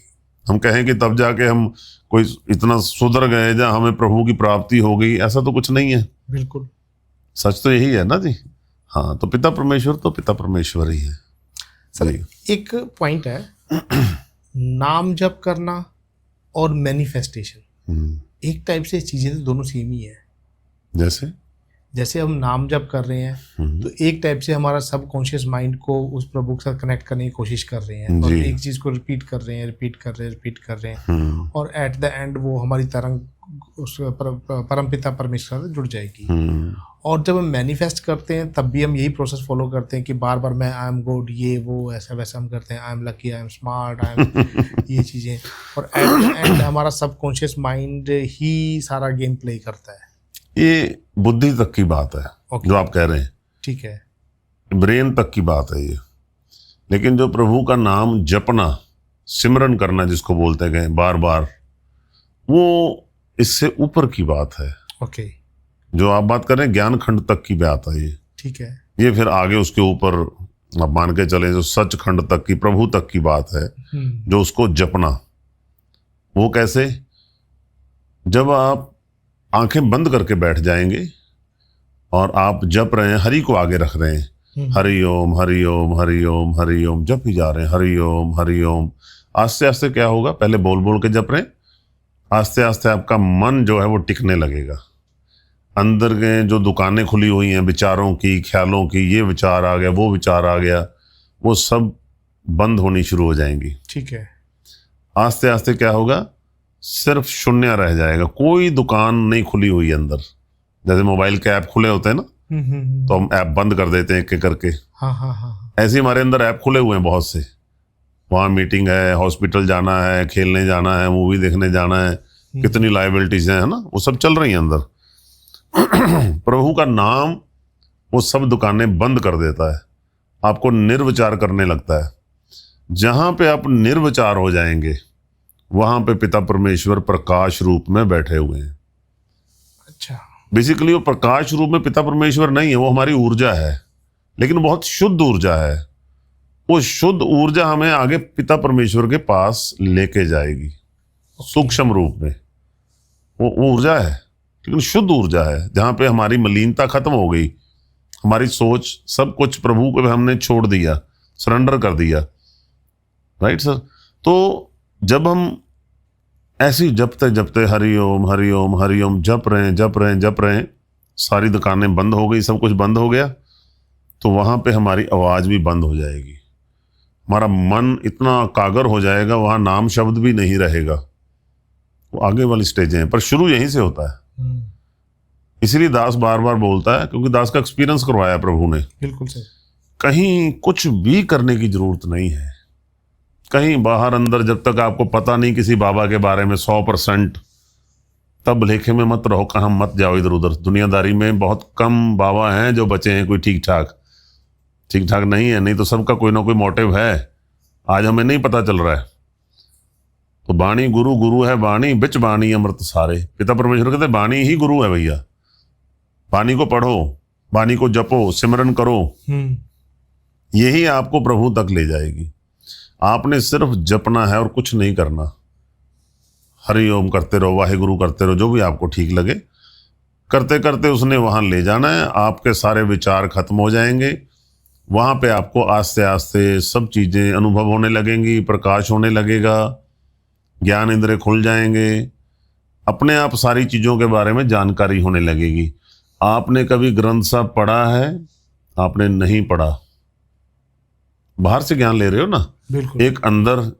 हम कहें कि तब जाके हम कोई इतना सुधर गए जहाँ हमें प्रभु की प्राप्ति हो गई, ऐसा तो कुछ नहीं है। बिल्कुल, सच तो यही है ना जी। हाँ, तो पिता परमेश्वर तो पिता परमेश्वर ही है। सर एक पॉइंट है, नाम जप करना और मैनिफेस्टेशन, एक टाइप से चीजें तो दोनों सेम ही है। जैसे हम नाम जप कर रहे हैं तो एक टाइप से हमारा सबकॉन्शियस माइंड को उस प्रभु के साथ कनेक्ट करने की कोशिश कर रहे हैं, और एक चीज को रिपीट कर रहे हैं, और एट द एंड वो हमारी तरंग उस परमपिता परमेश्वर से जुड़ जाएगी। और जब हम मैनिफेस्ट करते हैं तब भी हम यही प्रोसेस फॉलो करते हैं कि बार बार मैं आई एम गुड, ये वो ऐसा वैसा हम करते हैं, I am lucky, I am smart, I am ये चीज़ें, और एट द एंड हमारा सबकॉन्शियस माइंड ही सारा गेम प्ले करता है। ये बुद्धि तक की बात है जो आप कह रहे हैं, ठीक है, ब्रेन तक की बात है ये। लेकिन जो प्रभु का नाम जपना, सिमरन करना जिसको बोलते गए बार बार, वो इससे ऊपर की बात है। ओके, जो आप बात कर रहे हैं ज्ञान खंड तक की बात है ये। ठीक है, ये फिर आगे उसके ऊपर आप मान के चले जो सच खंड तक की, प्रभु तक की बात है, जो उसको जपना। वो कैसे? जब आप आंखें बंद करके बैठ जाएंगे और आप जप रहे हैं, हरि को आगे रख रहे हैं, हरि ओम हरि ओम हरि ओम हरि ओम, जप ही जा रहे हैं, हरि ओम हरि ओम। आस्ते आस्ते क्या होगा, पहले बोल बोल के जप रहे हैं, आस्ते आस्ते आपका मन जो है वो टिकने लगेगा। अंदर के जो दुकानें खुली हुई हैं विचारों की, ख्यालों की, ये विचार आ गया, वो विचार आ गया, वो सब बंद होनी शुरू हो जाएंगी। ठीक है, आस्ते आस्ते क्या होगा, सिर्फ शून्य रह जाएगा, कोई दुकान नहीं खुली हुई है अंदर। जैसे मोबाइल के ऐप खुले होते हैं ना, तो हम ऐप बंद कर देते हैं एक एक करके। हाँ, ऐसे हमारे अंदर ऐप खुले हुए हैं बहुत से। वहाँ मीटिंग है, हॉस्पिटल जाना है, खेलने जाना है, मूवी देखने जाना है, कितनी लाइबिलिटीज हैं, है ना, वो सब चल रही हैं अंदर। प्रभु का नाम वो सब दुकानें बंद कर देता है, आपको निर्विचार करने लगता है। जहां पे आप निर्विचार हो जाएंगे वहां पे पिता परमेश्वर प्रकाश रूप में बैठे हुए हैं। अच्छा, बेसिकली वो प्रकाश रूप में पिता परमेश्वर नहीं है, वो हमारी ऊर्जा है, लेकिन बहुत शुद्ध ऊर्जा है। वो शुद्ध ऊर्जा हमें आगे पिता परमेश्वर के पास लेके जाएगी सूक्ष्म रूप में। वो ऊर्जा है, लेकिन शुद्ध ऊर्जा है, जहां पे हमारी मलिनता खत्म हो गई, हमारी सोच सब कुछ प्रभु को हमने छोड़ दिया, सरेंडर कर दिया। Right sir? तो जब हम ऐसे ही जपते जपते हरि ओम हरि ओम हरि ओम जप रहे हैं, सारी दुकानें बंद हो गई, सब कुछ बंद हो गया, तो वहां पे हमारी आवाज भी बंद हो जाएगी, हमारा मन इतना कागर हो जाएगा, वहां नाम शब्द भी नहीं रहेगा। वो आगे वाली स्टेजें हैं, पर शुरू यहीं से होता है। इसीलिए दास बार बार बोलता है, क्योंकि दास का एक्सपीरियंस करवाया प्रभु ने। बिल्कुल सही। कहीं कुछ भी करने की जरूरत नहीं है, कहीं बाहर अंदर, जब तक आपको पता नहीं किसी बाबा के बारे में 100%, तब लेखे में मत रहो, कहाँ मत जाओ इधर उधर। दुनियादारी में बहुत कम बाबा हैं जो बचे हैं कोई ठीक ठाक, ठीक ठाक नहीं है, नहीं तो सबका कोई ना कोई मोटिव है, आज हमें नहीं पता चल रहा है। तो वाणी गुरु, गुरु है वाणी, बिच वाणी अमृत सारे। पिता परमेश्वर कहते वाणी ही गुरु है भैया। वाणी को पढ़ो, वाणी को जपो, सिमरन करो, यही आपको प्रभु तक ले जाएगी। आपने सिर्फ जपना है और कुछ नहीं करना। हरि ओम करते रहो, वाहिगुरु करते रहो, जो भी आपको ठीक लगे करते करते उसने वहां ले जाना है। आपके सारे विचार खत्म हो जाएंगे, वहां पे आपको आस्ते आस्ते सब चीजें अनुभव होने लगेंगी, प्रकाश होने लगेगा, ज्ञान इंद्रिय खुल जाएंगे, अपने आप सारी चीजों के बारे में जानकारी होने लगेगी। आपने कभी ग्रंथ साहब पढ़ा है? आपने नहीं पढ़ा, बाहर से ज्ञान ले रहे हो ना। बिल्कुल। एक अंदर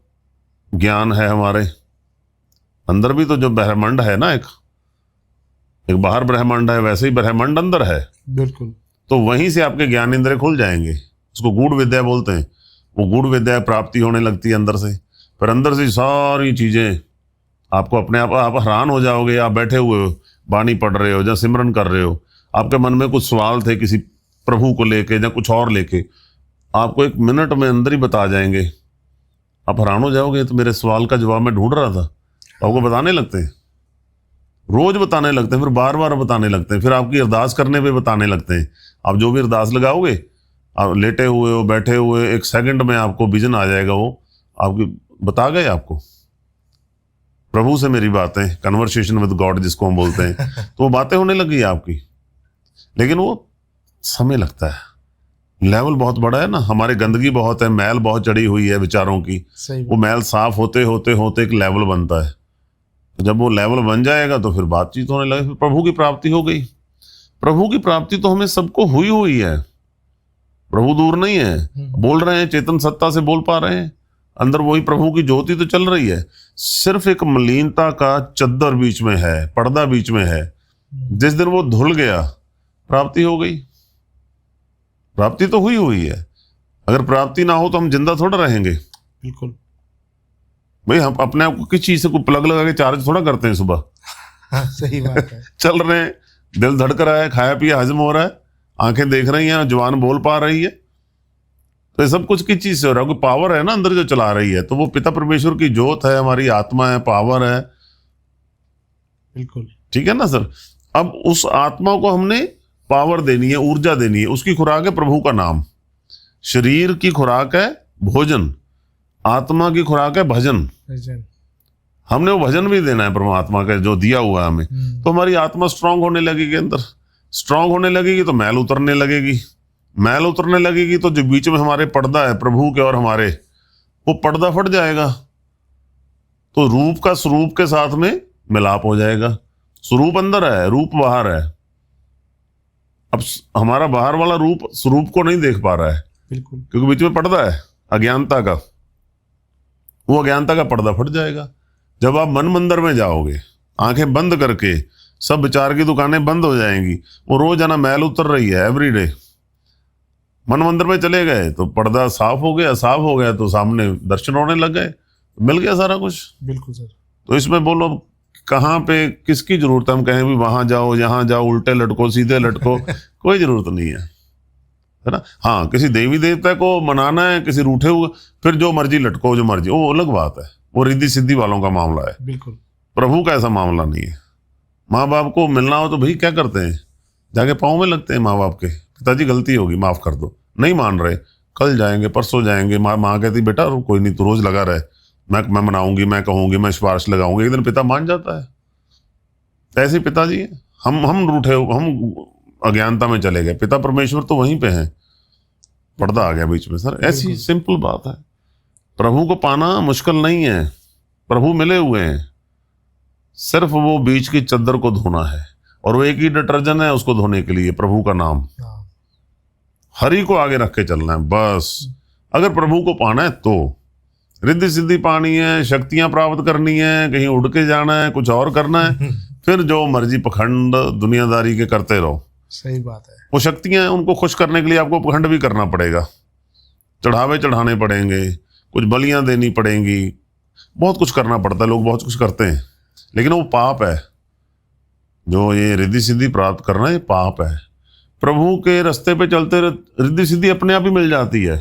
ज्ञान है हमारे अंदर भी, तो जो ब्रह्मांड है ना, एक बाहर ब्रह्मांड है, वैसे ही ब्रह्मांड अंदर है। बिल्कुल। तो वहीं से आपके ज्ञान इंद्रिय खुल जाएंगे, उसको गूढ़ विद्या बोलते हैं। वो गूढ़ विद्या प्राप्ति होने लगती है अंदर से, फिर अंदर से सारी चीजें आपको अपने आप हैरान हो जाओगे। आप बैठे हुए हो, वाणी पढ़ रहे हो या सिमरन कर रहे हो, आपके मन में कुछ सवाल थे किसी प्रभु को लेके या कुछ और लेके, आपको 1 मिनट में अंदर ही बता जाएंगे। आप हैरान हो जाओगे, तो मेरे सवाल का जवाब मैं ढूंढ रहा था। आपको बताने लगते हैं, रोज बताने लगते हैं, फिर बार बार बताने लगते हैं, फिर आपकी अरदास करने पे बताने लगते हैं। आप जो भी अरदास लगाओगे, आप लेटे हुए हो, बैठे हुए, 1 सेकंड में आपको विजन आ जाएगा, वो आपकी बता गए आपको। प्रभु से मेरी बातें, कन्वर्सेशन विद गॉड जिसको हम बोलते हैं, तो वो बातें होने लगी आपकी। लेकिन वो समय लगता है, लेवल बहुत बड़ा है ना, हमारे गंदगी बहुत है, मैल बहुत चढ़ी हुई है विचारों की। वो मैल साफ होते होते होते एक लेवल बनता है। जब वो लेवल बन जाएगा तो फिर बातचीत होने लगे, फिर प्रभु की प्राप्ति हो गई। प्रभु की प्राप्ति तो हमें सबको हुई हुई है, प्रभु दूर नहीं है। बोल रहे हैं, चेतन सत्ता से बोल पा रहे हैं, अंदर वही प्रभु की ज्योति तो चल रही है। सिर्फ एक मलिनता का चद्दर बीच में है, पर्दा बीच में है। जिस दिन वो धुल गया, प्राप्ति हो गई। प्राप्ति तो हुई हुई है। अगर प्राप्ति ना हो तो हम जिंदा थोड़ा रहेंगे। बिल्कुल भाई, हम अपने आप को किस चीज से कोई प्लग लगा के चार्ज थोड़ा करते हैं सुबह। हाँ, सही बात है। चल रहे हैं, दिल धड़क रहा है, खाया पिया हजम हो रहा है, आंखें देख रही हैं, जुबान बोल पा रही है, तो ये सब कुछ किस चीज से हो रहा है? कोई पावर है ना अंदर जो चला रही है। तो वो पिता परमेश्वर की ज्योत है, हमारी आत्मा है, पावर है। बिल्कुल ठीक है ना सर। अब उस आत्मा को हमने पावर देनी है, ऊर्जा देनी है। उसकी खुराक है प्रभु का नाम। शरीर की खुराक है भोजन, आत्मा की खुराक है भजन। हमने वो भजन भी देना है परमात्मा का जो दिया हुआ है हमें। तो हमारी आत्मा स्ट्रांग होने लगेगी, अंदर स्ट्रांग होने लगेगी तो मैल उतरने लगेगी। मैल उतरने लगेगी तो जो बीच में हमारे पर्दा है प्रभु के और हमारे, वो पर्दा फट जाएगा। तो रूप का स्वरूप के साथ में मिलाप हो जाएगा। स्वरूप अंदर है, रूप बाहर है। अब हमारा बाहर वाला रूप स्वरूप को नहीं देख पा रहा है, बिल्कुल, क्योंकि बीच में पर्दा है अज्ञानता का। वो अज्ञानता का पर्दा फट जाएगा जब आप मन मंदिर में जाओगे, आंखें बंद करके। सब विचार की दुकानें बंद हो जाएंगी। वो रोजाना मैल उतर रही है एवरीडे। मन मंदिर में चले गए तो पर्दा साफ हो गया, साफ हो गया तो सामने दर्शन होने लग गए, मिल गया सारा कुछ। बिल्कुल सर। तो इसमें बोलो कहाँ पे किसकी जरूरत है? हम कहें भी वहां जाओ, यहाँ जाओ, उल्टे लटको, सीधे लटको, कोई जरूरत नहीं है ना। हाँ, किसी देवी देवता को मनाना है, किसी रूठे हुए, फिर जो मर्जी लटको, जो मर्जी, वो अलग बात है। वो रिद्धि सिद्धि वालों का मामला है। बिल्कुल, प्रभु का ऐसा मामला नहीं है। माँ बाप को मिलना हो तो भाई क्या करते हैं? जाके पाँव में लगते हैं माँ बाप के, पिताजी गलती होगी माफ कर दो। नहीं मान रहे, कल जाएंगे, परसों जाएंगे। माँ कहती बेटा कोई नहीं, तू रोज लगा रहे, मैं मनाऊंगी, मैं कहूंगी, मैं सिफारिश लगाऊंगी। एक दिन पिता मान जाता है। ऐसे पिताजी हैं। हम रूठे, हम अज्ञानता में चले गए। पिता परमेश्वर तो वहीं पे हैं, पर्दा आ गया बीच में। सर ऐसी सिंपल बात है। प्रभु को पाना मुश्किल नहीं है, प्रभु मिले हुए हैं। सिर्फ वो बीच की चद्दर को धोना है, और वो एक ही डिटर्जेंट है उसको धोने के लिए, प्रभु का नाम। हरि को आगे रख के चलना है बस। अगर प्रभु को पाना है तो रिद्धि सिद्धि पानी है, शक्तियां प्राप्त करनी है, कहीं उड़ के जाना है, कुछ और करना है, फिर जो मर्जी पखंड दुनियादारी के करते रहो। सही बात है। वो शक्तियां हैं, उनको खुश करने के लिए आपको पखंड भी करना पड़ेगा, चढ़ावे चढ़ाने पड़ेंगे, कुछ बलियां देनी पड़ेंगी, बहुत कुछ करना पड़ता है। लोग बहुत कुछ करते हैं, लेकिन वो पाप है। जो ये रिद्धि सिद्धि प्राप्त करना, ये पाप है। प्रभु के रास्ते पे चलते रिद्धि सिद्धि अपने आप ही मिल जाती है।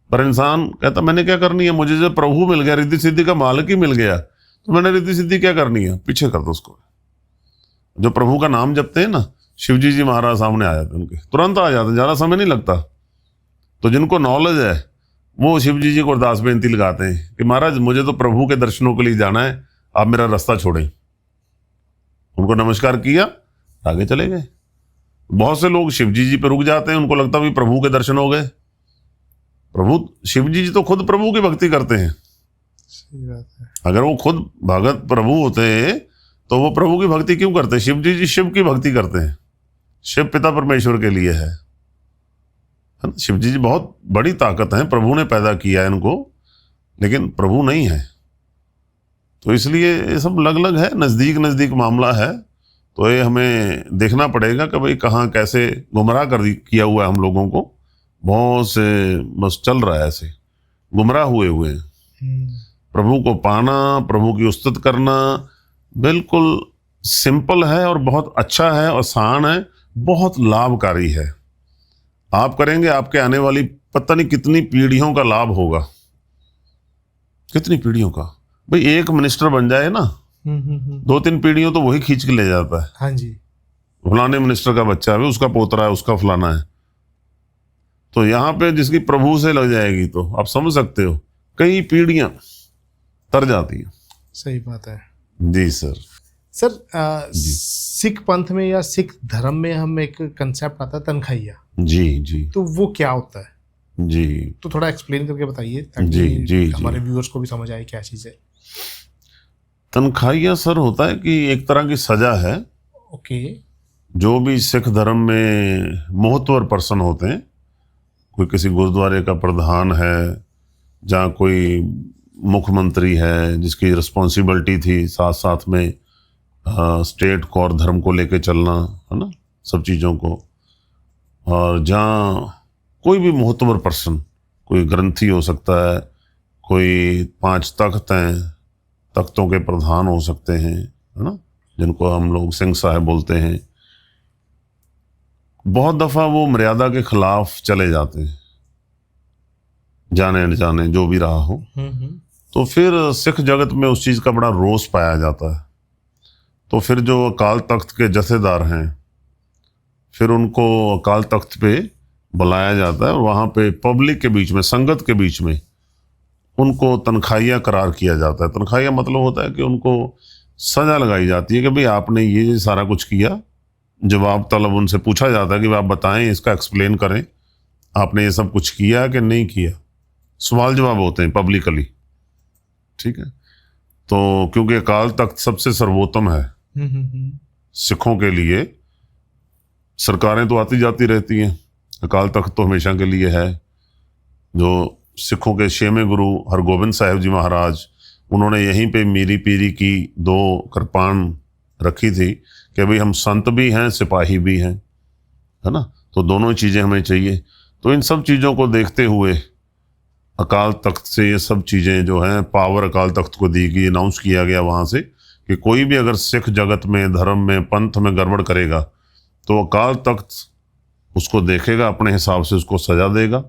पर इंसान कहता मैंने क्या करनी है, मुझे जब प्रभु मिल गया, रिद्धि सिद्धि का मालिक ही मिल गया, तो मैंने रिद्धि सिद्धि क्या करनी है, पीछे कर दो उसको। जो प्रभु का नाम जपते हैं ना, शिवजी जी महाराज सामने आ जाते हैं, उनके तुरंत आ जाते हैं, ज्यादा समय नहीं लगता। तो जिनको नॉलेज है वो शिवजी जी को अरदास बेनती लगाते हैं कि महाराज मुझे तो प्रभु के दर्शनों के लिए जाना है, आप मेरा रास्ता छोड़ें। उनको नमस्कार किया, आगे चले गए। बहुत से लोग शिवजी जी पे रुक जाते हैं, उनको लगता है भी प्रभु के दर्शन हो गए। प्रभु शिवजी जी तो खुद प्रभु की भक्ति करते हैं। सही बात है। अगर वो खुद भगत प्रभु होते तो वो प्रभु की भक्ति क्यों करते? शिवजी जी शिव की भक्ति करते हैं, शिव पिता परमेश्वर के लिए है। शिवजी जी बहुत बड़ी ताकत है, प्रभु ने पैदा किया है इनको, लेकिन प्रभु नहीं है। तो इसलिए ये सब अलग अलग है, नजदीक नजदीक मामला है। तो ये हमें देखना पड़ेगा कि भाई कहाँ कैसे गुमराह किया हुआ है हम लोगों को। बहुत से बस चल रहा है ऐसे, गुमराह हुए हुए हैं। प्रभु को पाना, प्रभु की उस्तत करना बिल्कुल सिंपल है और बहुत अच्छा है, आसान है, बहुत लाभकारी है। आप करेंगे, आपके आने वाली पता नहीं कितनी पीढ़ियों का लाभ होगा, कितनी पीढ़ियों का। भाई एक मिनिस्टर बन जाए ना, 2-3 पीढ़ियों तो वही खींच के ले जाता है। हाँ जी। फलाने मिनिस्टर का बच्चा है, उसका पोतरा है, उसका फलाना है। तो यहाँ पे जिसकी प्रभु से लग जाएगी तो आप समझ सकते हो कई पीढ़ियां तर जाती है। सही बात है जी सर। सर सिख पंथ में या सिख धर्म में हम एक कंसेप्ट आता है तनखाइया। जी जी। तो वो क्या होता है? जी तो थोड़ा एक्सप्लेन करके बताइए ताकि जी हमारे व्यूअर्स को भी समझ आए क्या चीज़ है। तनखाइया सर होता है कि एक तरह की सजा है। ओके। जो भी सिख धर्म में मोहतवर पर्सन होते हैं, कोई किसी गुरुद्वारे का प्रधान है, जहाँ कोई मुख्यमंत्री है जिसकी रिस्पॉन्सिबिलिटी थी साथ साथ में स्टेट को और धर्म को लेके चलना, है ना, सब चीज़ों को। और जहाँ कोई भी मोहतवर पर्सन, कोई ग्रंथी हो सकता है, कोई 5 तख्त हैं, तख्तों के प्रधान हो सकते हैं, है ना, जिनको हम लोग सिंह साहब बोलते हैं। बहुत दफ़ा वो मर्यादा के खिलाफ चले जाते हैं, जाने अनजाने जो भी रहा हो। तो फिर सिख जगत में उस चीज़ का बड़ा रोष पाया जाता है। तो फिर जो अकाल तख्त के जथेदार हैं, फिर उनको अकाल तख्त पे बुलाया जाता है और वहाँ पे पब्लिक के बीच में, संगत के बीच में उनको तनखाइया करार किया जाता है। तनखाइया मतलब होता है कि उनको सजा लगाई जाती है कि भाई आपने ये सारा कुछ किया। जवाब तलब उनसे पूछा जाता है कि आप बताएं, इसका एक्सप्लेन करें, आपने ये सब कुछ किया कि नहीं किया। सवाल जवाब होते हैं पब्लिकली, ठीक है। तो क्योंकि अकाल तख्त सबसे सर्वोत्तम है सिखों के लिए। सरकारें तो आती जाती रहती हैं, अकाल तख्त तो हमेशा के लिए है। जो सिखों के 6वें गुरु हरगोबिंद साहिब जी महाराज, उन्होंने यहीं पे मीरी पीरी की 2 कृपाण रखी थी कि भाई हम संत भी हैं, सिपाही भी हैं, है ना, तो दोनों चीज़ें हमें चाहिए। तो इन सब चीज़ों को देखते हुए अकाल तख्त से ये सब चीज़ें जो हैं, पावर अकाल तख्त को दी गई, अनाउंस किया गया वहाँ से कि कोई भी अगर सिख जगत में, धर्म में, पंथ में गड़बड़ करेगा तो अकाल तख्त उसको देखेगा, अपने हिसाब से उसको सजा देगा।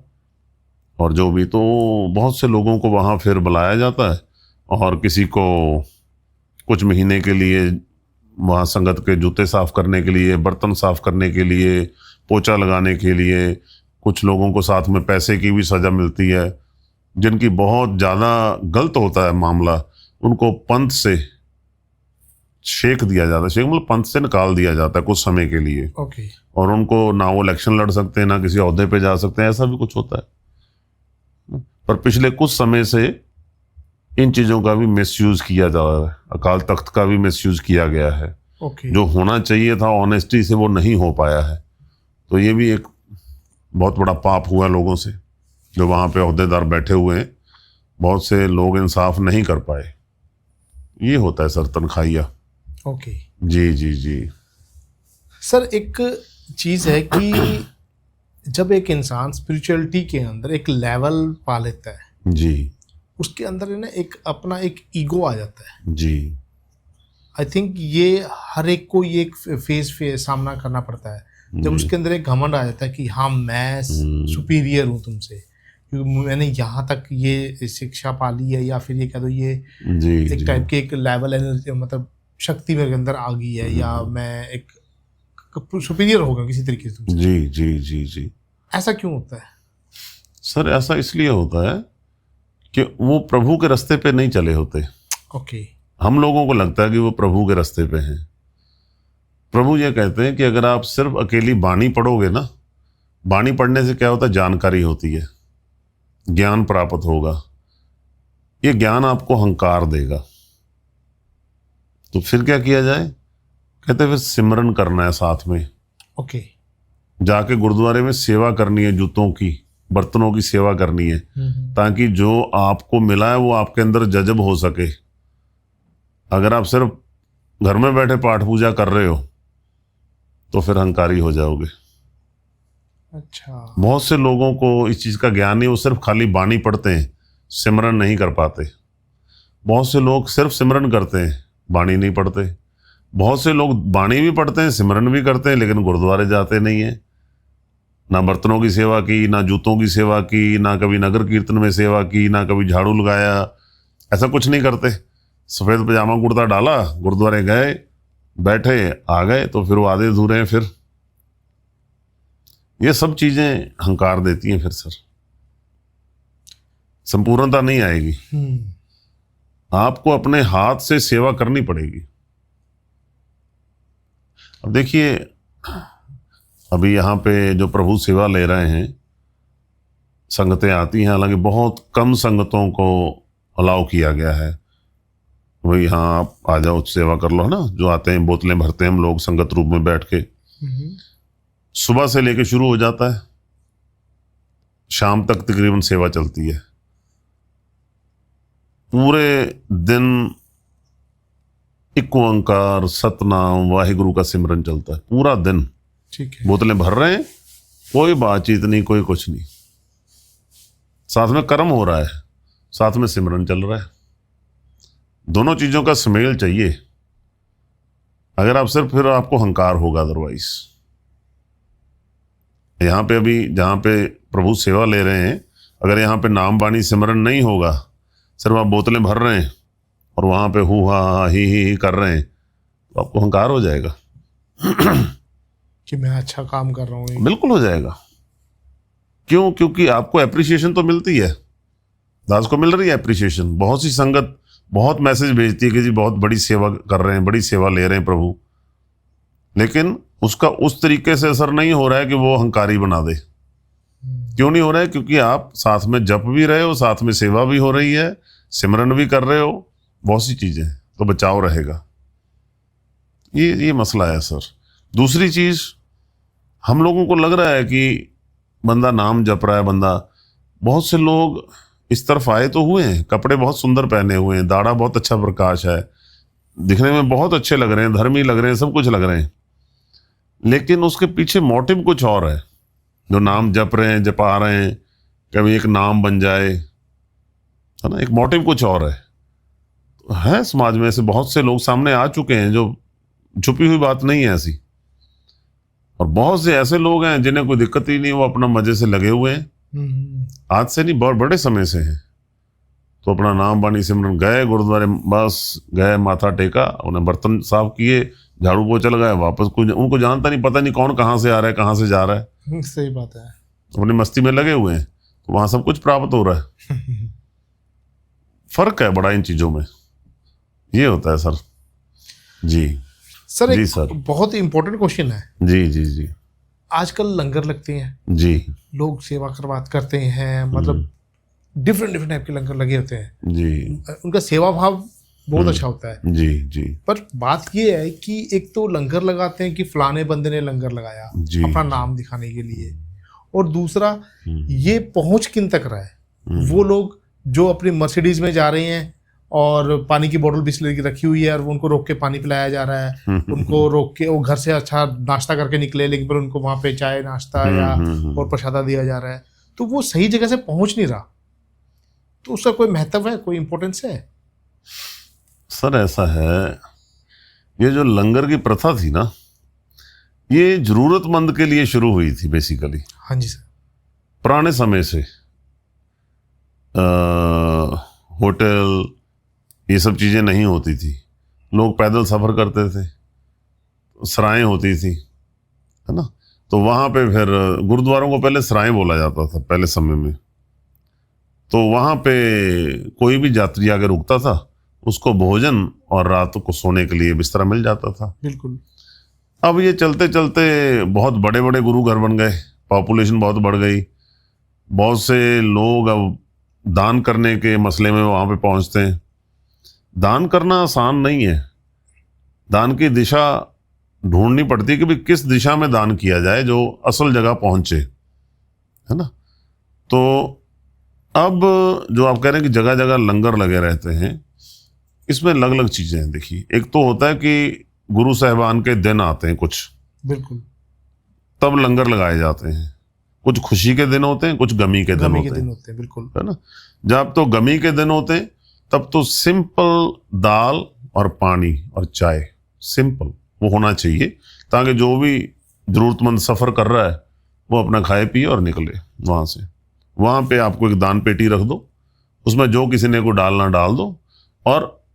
और जो भी, तो बहुत से लोगों को वहाँ फिर बुलाया जाता है और किसी को कुछ महीने के लिए वहाँ संगत के जूते साफ करने के लिए, बर्तन साफ करने के लिए, पोछा लगाने के लिए, कुछ लोगों को साथ में पैसे की भी सजा मिलती है। जिनकी बहुत ज़्यादा गलत होता है मामला, उनको पंथ से शेक दिया जाता है। शेक मतलब पंथ से निकाल दिया जाता है कुछ समय के लिए। ओके। और उनको ना वो इलेक्शन लड़ सकते हैं, ना किसी ओहदे पे जा सकते हैं, ऐसा भी कुछ होता है। पर पिछले कुछ समय से इन चीज़ों का भी मिसयूज किया जा रहा है, अकाल तख्त का भी मिसयूज किया गया है। ओके। जो होना चाहिए था ऑनेस्टी से, वो नहीं हो पाया है। तो ये भी एक बहुत बड़ा पाप हुआ लोगों से, जो वहाँ पे ओहदेदार बैठे हुए हैं। बहुत से लोग इंसाफ नहीं कर पाए। ये होता है सर तनखाइया। ओके। जी जी जी। सर एक चीज़ है कि जब एक इंसान स्पिरिचुअलिटी के अंदर एक लेवल पा लेता है जी, उसके अंदर है ना एक अपना एक ईगो आ जाता है। जी। आई थिंक ये हर एक को ये एक फेज सामना करना पड़ता है। जब उसके अंदर एक घमंड आ जाता है कि हाँ मैं सुपीरियर हूँ तुमसे, क्योंकि मैंने यहाँ तक ये शिक्षा पा ली है, या फिर ये कह दो ये एक टाइप के एक लेवल एनर्जी मतलब शक्ति मेरे अंदर आ गई है, या मैं एक सुपीरियर हो गया किसी तरीके से तुमसे। जी जी जी जी। ऐसा क्यों होता है सर? ऐसा इसलिए होता है कि वो प्रभु के रास्ते पे नहीं चले होते। ओके। हम लोगों को लगता है कि वो प्रभु के रास्ते पे हैं। प्रभु ये कहते हैं कि अगर आप सिर्फ अकेली बाणी पढ़ोगे ना, बाणी पढ़ने से क्या होता है, जानकारी होती है, ज्ञान प्राप्त होगा, ये ज्ञान आपको अहंकार देगा। तो फिर क्या किया जाए? कहते फिर सिमरन करना है साथ में। ओके। जाके गुरुद्वारे में सेवा करनी है, जूतों की, बर्तनों की सेवा करनी है, ताकि जो आपको मिला है वो आपके अंदर जज्ब हो सके। अगर आप सिर्फ घर में बैठे पाठ पूजा कर रहे हो तो फिर अहंकारी हो जाओगे। अच्छा। बहुत से लोगों को इस चीज का ज्ञान नहीं, वो सिर्फ खाली बाणी पढ़ते हैं, सिमरन नहीं कर पाते। बहुत से लोग सिर्फ सिमरन करते हैं, बाणी नहीं पढ़ते। बहुत से लोग बाणी भी पढ़ते हैं, सिमरन भी करते हैं, लेकिन गुरुद्वारे जाते नहीं है। ना बर्तनों की सेवा की, ना जूतों की सेवा की, ना कभी नगर कीर्तन में सेवा की, ना कभी झाड़ू लगाया, ऐसा कुछ नहीं करते। सफेद पजामा कुर्ता डाला, गुरुद्वारे गए, बैठे, आ गए, तो फिर वो आधे अधूरे हैं। फिर ये सब चीजें अहंकार देती हैं। फिर सर संपूर्णता नहीं आएगी। आपको अपने हाथ से सेवा करनी पड़ेगी। अब देखिए, अभी यहाँ पे जो प्रभु सेवा ले रहे हैं, संगतें आती हैं, हालांकि बहुत कम संगतों को अलाउ किया गया है। वही हाँ आप आ जाओ सेवा कर लो, है ना। जो आते हैं बोतलें भरते हैं हम लोग संगत रूप में बैठ के। सुबह से लेके शुरू हो जाता है, शाम तक तकरीबन सेवा चलती है। पूरे दिन एक ओंकार सतनाम वाहिगुरु का सिमरन चलता है पूरा दिन। ठीक है। बोतलें भर रहे हैं, कोई बातचीत नहीं, कोई कुछ नहीं, साथ में कर्म हो रहा है, साथ में सिमरन चल रहा है। दोनों चीजों का सुमेल चाहिए। अगर आप सिर्फ, फिर आपको अहंकार होगा। अदरवाइज यहाँ पे अभी जहाँ पे प्रभु सेवा ले रहे हैं, अगर यहाँ पे नाम बाणी सिमरन नहीं होगा, सिर्फ आप बोतलें भर रहे हैं और वहां पे हु हा ही कर रहे हैं, तो आपको अहंकार हो जाएगा कि मैं अच्छा काम कर रहा हूँ। बिल्कुल हो जाएगा। क्यों? क्योंकि आपको एप्रिसिएशन तो मिलती है, दास को मिल रही है एप्रिसिएशन। बहुत सी संगत बहुत मैसेज भेजती है कि जी बहुत बड़ी सेवा कर रहे हैं, बड़ी सेवा ले रहे हैं प्रभु, लेकिन उसका उस तरीके से असर नहीं हो रहा है कि वो अहंकारी बना दे। क्यों नहीं हो रहा है? क्योंकि आप साथ में जप भी रहे हो, साथ में सेवा भी हो रही है, सिमरन भी कर रहे हो, बहुत सी चीजें, तो बचाव रहेगा। ये मसला है सर। दूसरी चीज, हम लोगों को लग रहा है कि बंदा नाम जप रहा है, बंदा, बहुत से लोग इस तरफ आए तो हुए हैं, कपड़े बहुत सुंदर पहने हुए हैं, दाढ़ा बहुत अच्छा प्रकाश है, दिखने में बहुत अच्छे लग रहे हैं, धर्मी लग रहे हैं, सब कुछ लग रहे हैं, लेकिन उसके पीछे मोटिव कुछ और है। जो नाम जप रहे हैं, जपा रहे हैं, कभी एक नाम बन जाए, है ना, एक मोटिव कुछ और है। समाज में ऐसे बहुत से लोग सामने आ चुके हैं, जो छुपी हुई बात नहीं है ऐसी। और बहुत से ऐसे लोग हैं जिन्हें कोई दिक्कत ही नहीं, वो अपना मजे से लगे हुए हैं, आज से नहीं बहुत बड़े समय से हैं। तो अपना नाम बाणी सिमरन गए गुरुद्वारे, बस गए, माथा टेका, उन्हें बर्तन साफ किए, झाड़ू पोछा लगाया, वापस कुछ उनको जानता नहीं, पता नहीं कौन कहाँ से आ रहा है, कहाँ से जा रहा है। सही बात है। अपनी मस्ती में लगे हुए हैं, तो वहां सब कुछ प्राप्त हो रहा है। फर्क है बड़ा इन चीजों में, ये होता है सर। जी सर, जी एक सर, बहुत ही इंपॉर्टेंट क्वेश्चन है। जी जी जी। आजकल लंगर लगते हैं जी, लोग सेवा करवात करते हैं, मतलब डिफरेंट टाइप के लंगर लगे होते हैं जी, उनका सेवा भाव बहुत अच्छा होता है। जी जी। पर बात ये है कि एक तो लंगर लगाते हैं कि फलाने बंदे ने लंगर लगाया जी, अपना नाम दिखाने के लिए, और दूसरा ये पहुंच किन तक रहा है। वो लोग जो अपनी मर्सिडीज में जा रहे हैं और पानी की बोतल बिस्लरी की रखी हुई है और उनको रोक के पानी पिलाया जा रहा है, उनको रोक के वो घर से अच्छा नाश्ता करके निकले, लेकिन फिर उनको वहां पे चाय नाश्ता या और प्रसादा दिया जा रहा है, तो वो सही जगह से पहुंच नहीं रहा। तो उसका कोई महत्व है, कोई इंपॉर्टेंस है? सर ऐसा है, ये जो लंगर की प्रथा थी ना, ये जरूरतमंद के लिए शुरू हुई थी बेसिकली। हाँ जी सर। पुराने समय से होटल ये सब चीज़ें नहीं होती थी, लोग पैदल सफ़र करते थे, सराएं होती थी, है ना। तो वहाँ पे फिर गुरुद्वारों को पहले सराएं बोला जाता था पहले समय में। तो वहाँ पे कोई भी यात्री आके रुकता था, उसको भोजन और रात को सोने के लिए बिस्तरा मिल जाता था। बिल्कुल। अब ये चलते चलते बहुत बड़े बड़े गुरु घर बन गए, पॉपुलेशन बहुत बढ़ गई, बहुत से लोग अब दान करने के मसले में वहाँ पे पहुँचते हैं। दान करना आसान नहीं है, दान की दिशा ढूंढनी पड़ती है कि भाई किस दिशा में दान किया जाए जो असल जगह पहुंचे, है ना। तो अब जो आप कह रहे हैं कि जगह जगह लंगर लगे रहते हैं, इसमें अलग अलग चीजें हैं। देखिए, एक तो होता है कि गुरु साहिबान के दिन आते हैं कुछ, बिल्कुल, तब लंगर लगाए जाते हैं। कुछ खुशी के दिन होते हैं, कुछ गमी के दिन होते हैं, बिल्कुल, है ना। जब तो गमी के दिन होते हैं तब तो सिंपल दाल और पानी और चाय, सिंपल वो होना चाहिए, ताकि जो भी जरूरतमंद सफर कर रहा है वो अपना खाए पिए और निकले वहां से। वहां पे आपको एक दान पेटी रख दो, उसमें जो किसी ने को डालना डाल दो, और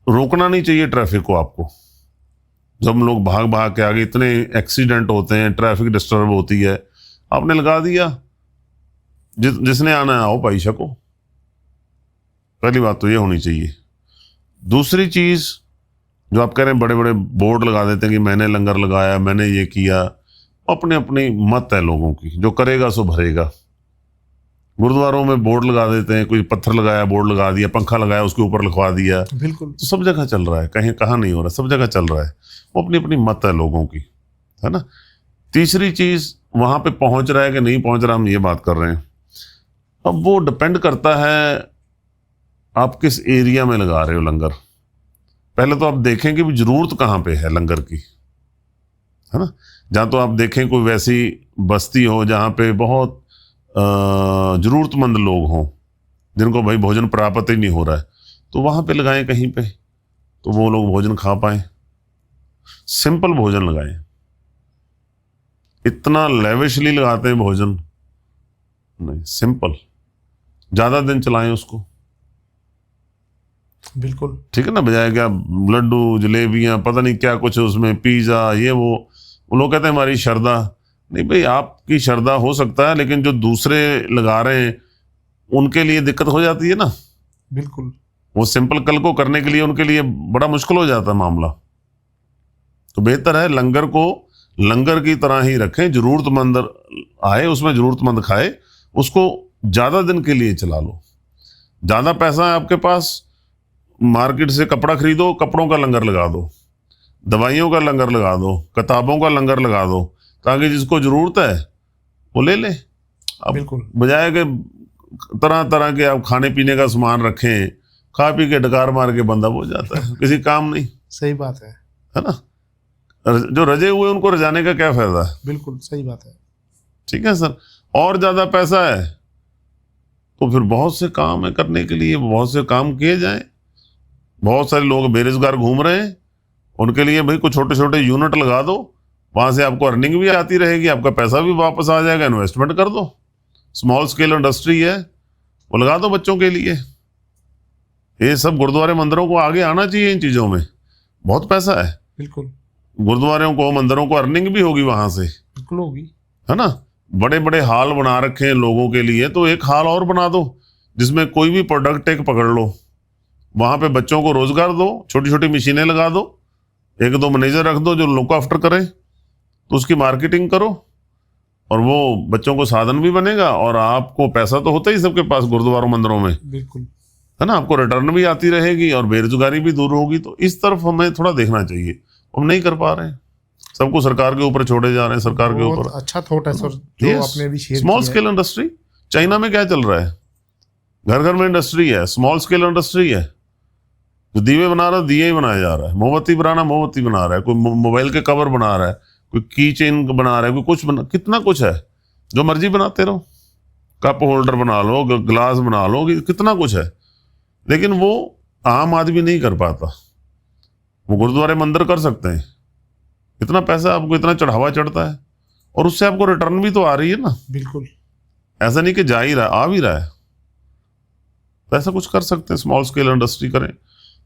रोकना नहीं चाहिए ट्रैफिक को आपको। जब हम लोग भाग भाग के आगे, इतने एक्सीडेंट होते हैं, ट्रैफिक डिस्टर्ब होती है, आपने लगा दिया, जिसने आना है आओ भाई शको। पहली बात तो ये होनी चाहिए। दूसरी चीज जो आप कह रहे हैं, बड़े बड़े बोर्ड लगा देते हैं कि मैंने लंगर लगाया, मैंने ये किया, अपनी अपनी मत है लोगों की, जो करेगा सो भरेगा। गुरुद्वारों में बोर्ड लगा देते हैं, कोई पत्थर लगाया बोर्ड लगा दिया, पंखा लगाया उसके ऊपर लिखवा दिया, बिल्कुल, तो सब जगह चल रहा है, कहीं कहाँ नहीं हो रहा, सब जगह चल रहा है। वो अपनी अपनी मत है लोगों की, है ना। तीसरी चीज, वहां पे पहुंच रहा है कि नहीं पहुंच रहा, हम ये बात कर रहे हैं। अब वो डिपेंड करता है आप किस एरिया में लगा रहे हो लंगर। पहले तो आप देखें कि जरूरत कहाँ पे है लंगर की, है ना। जहाँ तो आप देखें कोई वैसी बस्ती हो जहाँ पे बहुत जरूरतमंद लोग हों, जिनको भाई भोजन प्राप्त ही नहीं हो रहा है, तो वहाँ पे लगाएं कहीं पे, तो वो लोग भोजन खा पाए। सिंपल भोजन लगाएं, इतना लेविशली लगाते हैं भोजन नहीं, सिंपल, ज्यादा दिन चलाएं उसको, बिल्कुल, ठीक है ना। बजाय क्या लड्डू जलेबियां पता नहीं क्या कुछ उसमें, पिज्जा, ये वो लोग कहते हैं हमारी श्रद्धा। नहीं भाई, आपकी श्रद्धा हो सकता है, लेकिन जो दूसरे लगा रहे हैं उनके लिए दिक्कत हो जाती है ना। बिल्कुल, वो सिंपल कल को करने के लिए उनके लिए बड़ा मुश्किल हो जाता है मामला। तो बेहतर है लंगर को लंगर की तरह ही रखें, जरूरतमंद आए उसमें जरूरतमंद खाए, उसको ज्यादा दिन के लिए चला लो। ज्यादा पैसा है आपके पास, मार्केट से कपड़ा खरीदो, कपड़ों का लंगर लगा दो, दवाइयों का लंगर लगा दो, किताबों का लंगर लगा दो, ताकि जिसको जरूरत है वो ले ले। अब बिल्कुल, बजाय के तरह तरह के आप खाने पीने का सामान रखें, खा पी के डकार मार के बंदा हो जाता है, किसी काम नहीं। सही बात है ना। जो रजे हुए उनको रजाने का क्या फायदा है। बिल्कुल सही बात है। ठीक है सर। और ज्यादा पैसा है तो फिर बहुत से काम है करने के लिए, बहुत से काम किए जाएं। बहुत सारे लोग बेरोजगार घूम रहे हैं, उनके लिए भाई कुछ छोटे छोटे यूनिट लगा दो, वहां से आपको अर्निंग भी आती रहेगी, आपका पैसा भी वापस आ जाएगा, इन्वेस्टमेंट कर दो। स्मॉल स्केल इंडस्ट्री है, वो लगा दो बच्चों के लिए। ये सब गुरुद्वारे मंदिरों को आगे आना चाहिए, इन चीजों में बहुत पैसा है। बिल्कुल, गुरुद्वारों को मंदिरों को अर्निंग भी होगी वहां से, बिल्कुल होगी, है ना। बड़े बड़े हॉल बना रखे हैं लोगों के लिए, तो एक हॉल और बना दो जिसमें कोई भी प्रोडक्ट एक पकड़ लो, वहां पे बच्चों को रोजगार दो, छोटी छोटी मशीनें लगा दो, एक दो मैनेजर रख दो जो लुक आफ्टर करें, तो उसकी मार्केटिंग करो, और वो बच्चों को साधन भी बनेगा, और आपको पैसा तो होता ही सबके पास गुरुद्वारों मंदिरों में, बिल्कुल, है ना। आपको रिटर्न भी आती रहेगी और बेरोजगारी भी दूर होगी। तो इस तरफ हमें थोड़ा देखना चाहिए, हम नहीं कर पा रहे हैं, सबको सरकार के ऊपर छोड़े जा रहे हैं, सरकार के ऊपर। अच्छा थॉट है सर जो आपने भी शेयर किया। स्मॉल स्केल इंडस्ट्री, चाइना में क्या चल रहा है, घर घर में इंडस्ट्री है, स्मॉल स्केल इंडस्ट्री है। जो दीवे बना रहा है, दिए ही बनाया जा रहा है, मोमबत्ती बनाना मोमबत्ती बना रहा है, कोई मोबाइल के कवर बना रहा है, कोई की चेन बना रहा है, कोई कुछ बना, कितना कुछ है, जो मर्जी बनाते रहो, कप होल्डर बना लो, ग्लास बना लो, कितना कुछ है। लेकिन वो आम आदमी नहीं कर पाता, वो गुरुद्वारे मंदिर कर सकते हैं, इतना पैसा आपको इतना चढ़ावा चढ़ता है और उससे आपको रिटर्न भी तो आ रही है ना। बिल्कुल। ऐसा नहीं कि जा ही रहा, आ भी रहा है। तो ऐसा कुछ कर सकते हैं, स्मॉल स्केल इंडस्ट्री करें।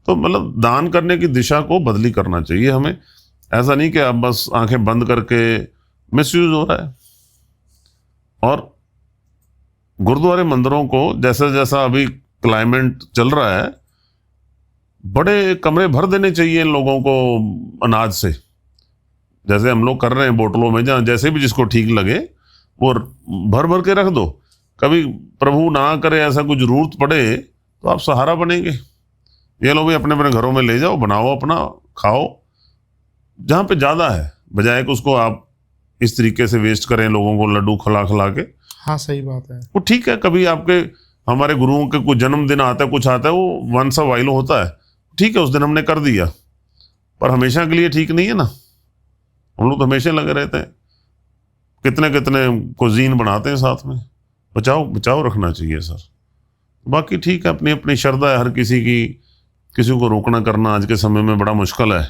तो मतलब दान करने की दिशा को बदली करना चाहिए हमें। ऐसा नहीं कि अब बस आंखें बंद करके मिसयूज हो रहा है। और गुरुद्वारे मंदिरों को जैसा जैसा अभी क्लाइमेट चल रहा है, बड़े कमरे भर देने चाहिए इन लोगों को अनाज से, जैसे हम लोग कर रहे हैं बोतलों में, जहाँ जैसे भी जिसको ठीक लगे वो भर भर के रख दो। कभी प्रभु ना करे ऐसा कुछ जरूरत पड़े तो आप सहारा बनेंगे। ये लो भाई, अपने अपने घरों में ले जाओ, बनाओ, अपना खाओ जहाँ पे ज़्यादा है, बजाय कि उसको आप इस तरीके से वेस्ट करें, लोगों को लड्डू खिला खिला के। हाँ सही बात है। वो ठीक है, कभी आपके हमारे गुरुओं के कुछ जन्मदिन आता है, कुछ आता है, वो वंस अ वाइल होता है, ठीक है, उस दिन हमने कर दिया, पर हमेशा के लिए ठीक नहीं है ना। हम लोग तो हमेशा लगे रहते हैं, कितने कितने कुजीन बनाते हैं साथ में। बचाओ बचाओ रखना चाहिए सर। बाकी ठीक है, अपनी अपनी श्रद्धा है हर किसी की, किसी को रोकना करना आज के समय में बड़ा मुश्किल है।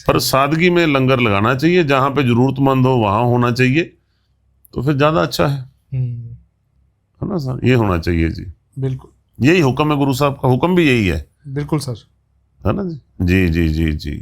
पर सादगी में लंगर लगाना चाहिए, जहाँ पे जरूरतमंद हो वहाँ होना चाहिए, तो फिर ज़्यादा अच्छा है ना सर। ये होना चाहिए जी। बिल्कुल, यही हुक्म है गुरु साहब का, हुक्म भी यही है। बिल्कुल सर। है ना जी। जी जी जी जी।